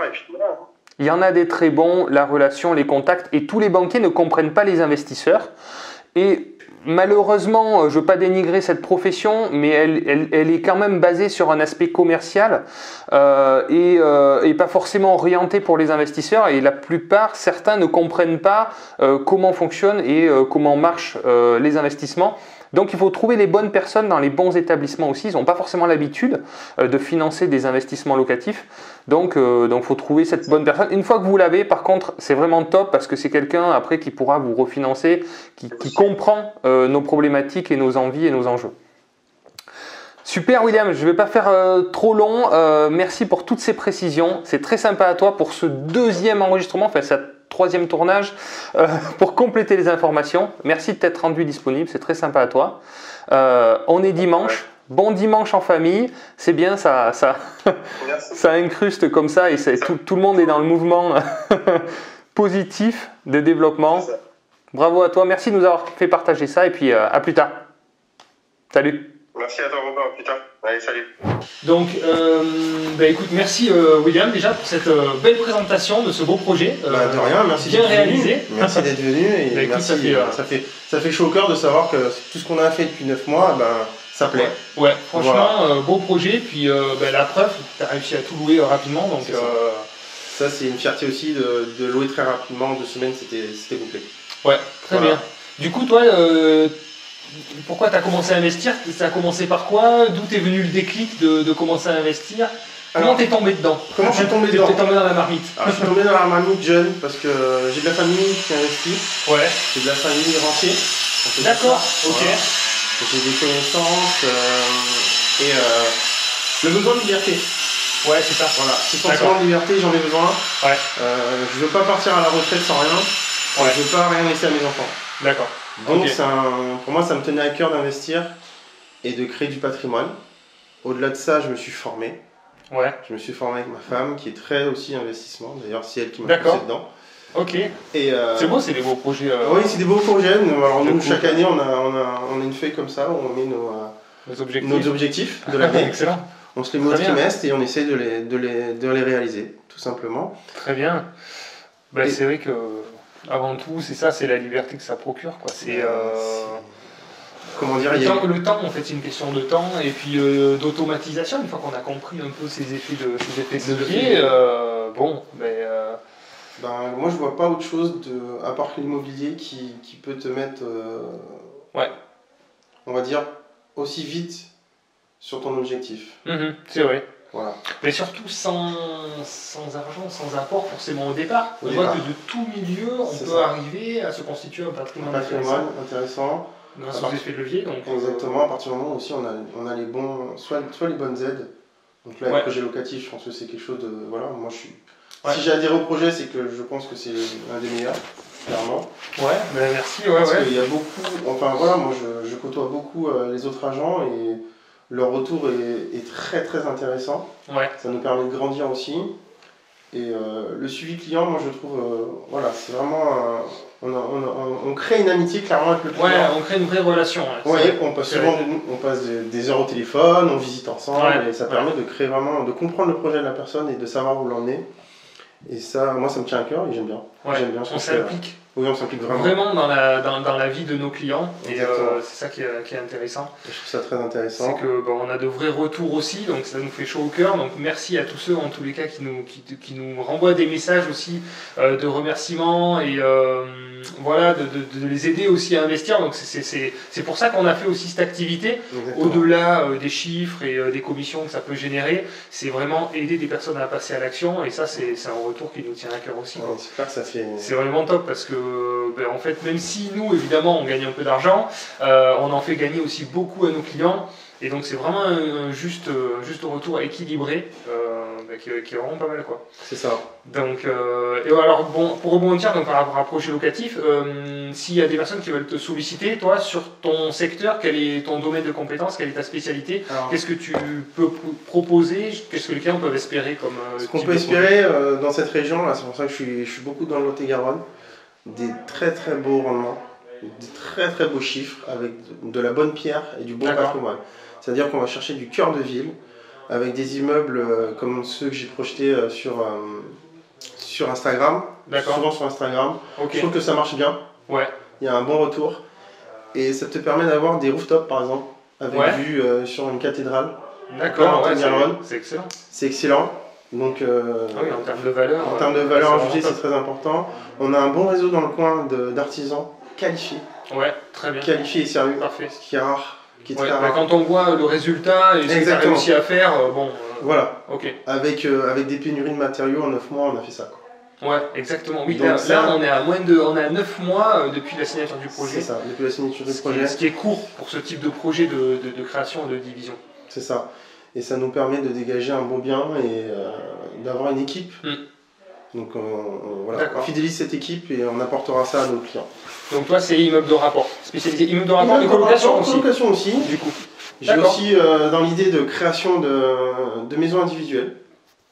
Il y en a des très bons, la relation, les contacts, et tous les banquiers ne comprennent pas les investisseurs. Et malheureusement, je ne veux pas dénigrer cette profession, mais elle est quand même basée sur un aspect commercial et pas forcément orientée pour les investisseurs. Et la plupart, certains ne comprennent pas comment fonctionnent et comment marchent les investissements. Donc il faut trouver les bonnes personnes dans les bons établissements aussi. Ils n'ont pas forcément l'habitude de financer des investissements locatifs. Donc faut trouver cette bonne personne. Une fois que vous l'avez, par contre, c'est vraiment top parce que c'est quelqu'un après qui pourra vous refinancer, qui comprend nos problématiques et nos envies et nos enjeux. Super William, je ne vais pas faire trop long. Merci pour toutes ces précisions. C'est très sympa à toi pour ce deuxième enregistrement, enfin ce troisième tournage, pour compléter les informations. Merci de t'être rendu disponible, c'est très sympa à toi. On est dimanche. Bon dimanche en famille, c'est bien, ça incruste comme ça et tout le monde est dans le mouvement positif de développement. Bravo à toi, merci de nous avoir fait partager ça et puis à plus tard. Salut. Merci à toi Robin, à plus tard. Allez, salut. Donc, écoute, merci William déjà pour cette belle présentation de ce beau projet. De rien, merci. Bien réalisé. Merci d'être venu et écoute, merci, ça fait chaud au cœur de savoir que tout ce qu'on a fait depuis 9 mois, ça plaît. Ouais, franchement, beau projet. Puis la preuve, tu as réussi à tout louer rapidement. Donc, ça c'est une fierté aussi de louer très rapidement. En 2 semaines, c'était bouclé. Ouais, très bien. Du coup, toi, pourquoi tu as commencé à investir? Ça a commencé par quoi? D'où t'es venu le déclic de commencer à investir? Comment t'es tombé dedans? Comment je suis tombé dedans? T'es tombé dans la marmite. Alors, je suis tombé dans la marmite jeune parce que j'ai de la famille qui investit. Ouais. J'ai de la famille rentier. D'accord, ok. Voilà. J'ai des connaissances et le besoin de liberté. Ouais, c'est ça. Voilà, ce sentiment de liberté, j'en ai besoin. Ouais. Je veux pas partir à la retraite sans rien. Ouais. Je veux pas rien laisser à mes enfants. D'accord. Donc okay. Pour moi, ça me tenait à cœur d'investir et de créer du patrimoine. Au-delà de ça, je me suis formé. Ouais. Je me suis formé avec ma femme, qui est très aussi investissement. D'ailleurs, c'est elle qui m'a poussé dedans. Ok. Et c'est beau, c'est des beaux projets. Oui, c'est des beaux projets. Alors nous, chaque année, on a une feuille comme ça où on met nos objectifs de l'année. Excellent. On se les met au trimestre et on essaie de les réaliser, tout simplement. Très bien. C'est vrai que avant tout, c'est ça, c'est la liberté que ça procure, quoi. C'est comment dire, le temps, en fait, c'est une question de temps et puis d'automatisation. Une fois qu'on a compris un peu ces effets de levier, moi, je vois pas autre chose à part l'immobilier qui peut te mettre, on va dire, aussi vite sur ton objectif. C'est vrai. Voilà. Mais surtout sans argent, sans apport forcément au départ. On voit que de tout milieu, on peut arriver à se constituer un patrimoine intéressant. Grâce aux effets de levier. Donc, exactement, à partir du moment où aussi on a les bons, soit les bonnes aides. Donc là, le projet locatif, je pense que c'est quelque chose de... Voilà, moi je suis... Si j'ai adhéré au projet, c'est que je pense que c'est un des meilleurs. clairement. Ouais, ben merci. Parce qu'il y a beaucoup, enfin voilà, moi je côtoie beaucoup les autres agents et leur retour est très très intéressant. Ouais. Ça nous permet de grandir aussi. Et le suivi client, moi je trouve, voilà, c'est vraiment, on crée une amitié clairement avec le client. Ouais, on crée une vraie relation. Ouais, on passe souvent on passe des heures au téléphone, on visite ensemble, et ça permet de créer vraiment, de comprendre le projet de la personne et de savoir où l'on est. Et ça, moi ça me tient à cœur et j'aime bien. Ouais, j'aime bien on s'implique. Oui, on s'implique vraiment. Vraiment dans la vie de nos clients. Et c'est ça qui est intéressant. Et je trouve ça très intéressant. C'est que on a de vrais retours aussi, donc ça nous fait chaud au cœur. Donc merci à tous ceux en tous les cas qui nous renvoient des messages aussi de remerciements et voilà, de les aider aussi à investir. Donc c'est pour ça qu'on a fait aussi cette activité. Au-delà des chiffres et des commissions que ça peut générer, c'est vraiment aider des personnes à passer à l'action. Et ça, c'est un retour qui nous tient à cœur aussi. C'est vraiment top parce que en fait, même si nous, évidemment, on gagne un peu d'argent, on en fait gagner aussi beaucoup à nos clients. Et donc, c'est vraiment un juste retour équilibré qui est vraiment pas mal, quoi. C'est ça. Donc, et alors, bon, pour rebondir donc, par rapport à projet locatif, s'il y a des personnes qui veulent te solliciter, toi, sur ton secteur, quel est ton domaine de compétences, quelle est ta spécialité, qu'est-ce que tu peux proposer, qu'est-ce que les clients peuvent espérer comme ce qu'on peut espérer dans cette région, là, c'est pour ça que je suis beaucoup dans le Lot-et-Garonne, des très très beaux rendements, des très très beaux chiffres avec de la bonne pierre et du bon patrimoine. C'est-à-dire qu'on va chercher du cœur de ville avec des immeubles comme ceux que j'ai projetés sur Instagram, souvent sur Instagram. Je trouve que ça marche bien, il y a un bon retour et ça te permet d'avoir des rooftops par exemple avec vue sur une cathédrale. D'accord, c'est excellent. C'est excellent. Donc, en termes de valeur, ajoutée, c'est très important. On a un bon réseau dans le coin d'artisans qualifiés. Ouais, très bien. Qualifiés et sérieux. Parfait. Ce qui est rare. Qui est très rare. Quand on voit le résultat et ce que tu as réussi à faire, voilà. Ok. Avec des pénuries de matériaux, en 9 mois, on a fait ça. Ouais, exactement. Oui, donc, là, on est à 9 mois depuis la signature du projet. C'est ça, depuis la signature du projet. Ce qui est court pour ce type de projet de création et de division. C'est ça. Et ça nous permet de dégager un bon bien et d'avoir une équipe. Donc voilà, on fidélise cette équipe et on apportera ça à nos clients. Donc toi, c'est immeuble de rapport, spécialisé immeuble de rapport de colocation aussi. Colocation aussi. Du coup. J'ai aussi dans l'idée de création de maisons individuelles.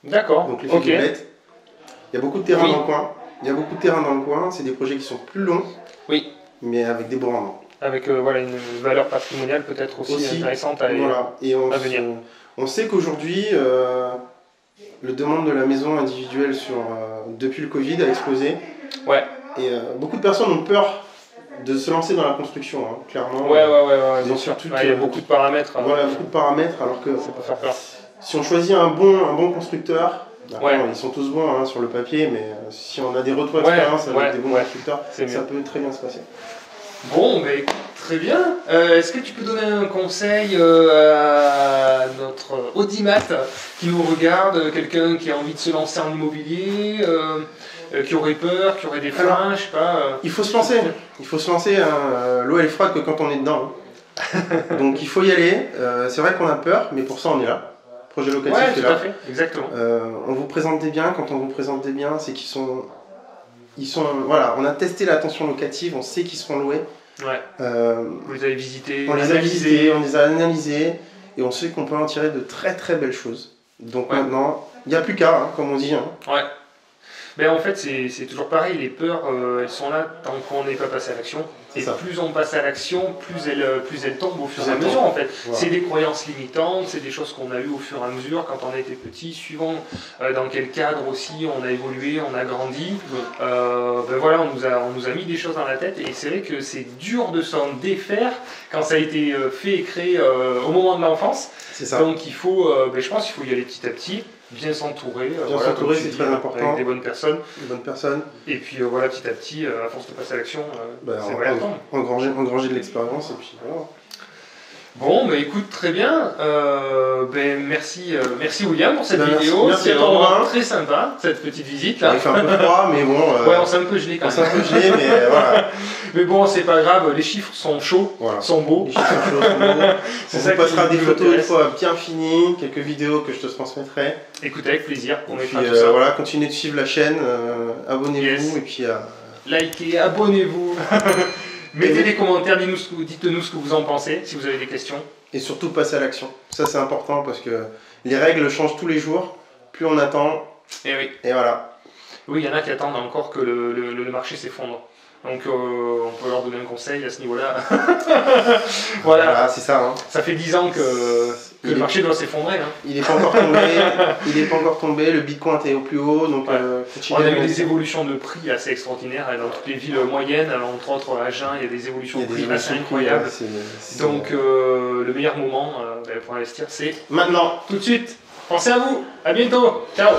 D'accord. Donc les figurelettes. Il y a beaucoup de terrain dans le coin. C'est des projets qui sont plus longs. Oui. Mais avec des beaux rendements. Avec une valeur patrimoniale peut-être aussi intéressante à venir. On sait qu'aujourd'hui, le demande de la maison individuelle depuis le Covid a explosé. Ouais. Et beaucoup de personnes ont peur de se lancer dans la construction, hein, clairement. Ouais, bien sûr. Il y a beaucoup de paramètres. Voilà, beaucoup de paramètres, alors que ça peut faire peur. Si on choisit un bon constructeur, ils sont tous bons hein, sur le papier, mais si on a des retours d'expérience avec des bons constructeurs, ça peut très bien se passer. Bon, bah, écoute, très bien. Est-ce que tu peux donner un conseil à notre audimat qui nous regarde, quelqu'un qui a envie de se lancer en immobilier, qui aurait peur, qui aurait des freins, je sais pas. Il faut se lancer. Il faut se lancer. L'eau elle est froide que quand on est dedans. Donc il faut y aller. C'est vrai qu'on a peur, mais pour ça on est là. Projet locatif est là. Tout à fait, exactement. On vous présente des biens. Quand on vous présente des biens, c'est qu'ils sont. Voilà, on a testé la tension locative, on sait qu'ils seront loués. Ouais. Vous les avez visités. On les a visités, on les a analysés et on sait qu'on peut en tirer de très très belles choses. Donc maintenant, il n'y a plus qu'à, comme on dit. Hein. Ouais. Mais en fait, c'est toujours pareil, les peurs, elles sont là tant qu'on n'est pas passé à l'action. Et plus on passe à l'action, plus elles tombent au fur et à mesure en fait. Voilà. C'est des croyances limitantes, c'est des choses qu'on a eues au fur et à mesure quand on était petit, suivant dans quel cadre aussi on a évolué, on a grandi. Voilà, on nous a mis des choses dans la tête et c'est vrai que c'est dur de s'en défaire quand ça a été fait et créé au moment de l'enfance. Donc il faut, je pense qu'il faut y aller petit à petit. Bien s'entourer, c'est très important. Avec des bonnes personnes. Et puis voilà, petit à petit, à force de passer à l'action, c'est vrai attendre. Engranger de l'expérience et puis voilà. Bon, écoute, très bien. Merci William pour cette vidéo. Merci c'est vraiment très sympa cette petite visite là. Il fait un peu froid, mais bon. On s'est un peu gelé quand même. On s'est un peu gelé, mais voilà. Mais bon, c'est pas grave. Les chiffres sont chauds, sont beaux. Les chiffres sont chauds, sont beaux. On vous passera des photos une fois bien finies, quelques vidéos que je te transmettrai. Écoute, avec plaisir. On mettra tout ça. Voilà, continuez de suivre la chaîne, abonnez-vous et puis likez, abonnez-vous. Mettez des commentaires, dites-nous ce que vous en pensez, si vous avez des questions. Et surtout, passez à l'action. Ça, c'est important parce que les règles changent tous les jours. Plus on attend, et voilà. Oui, il y en a qui attendent encore que le marché s'effondre. Donc on peut leur donner un conseil à ce niveau-là. Voilà, c'est ça. Hein. Ça fait 10 ans que le marché doit s'effondrer. Hein. Il n'est pas encore tombé. Il n'est pas encore tombé. Le Bitcoin était au plus haut. Donc on a eu des évolutions de prix assez extraordinaires dans toutes les villes moyennes, entre autres à Agen, il y a des évolutions de prix assez incroyables. Donc le meilleur moment pour investir, c'est maintenant. Tout de suite. Pensez à vous. À bientôt. Ciao.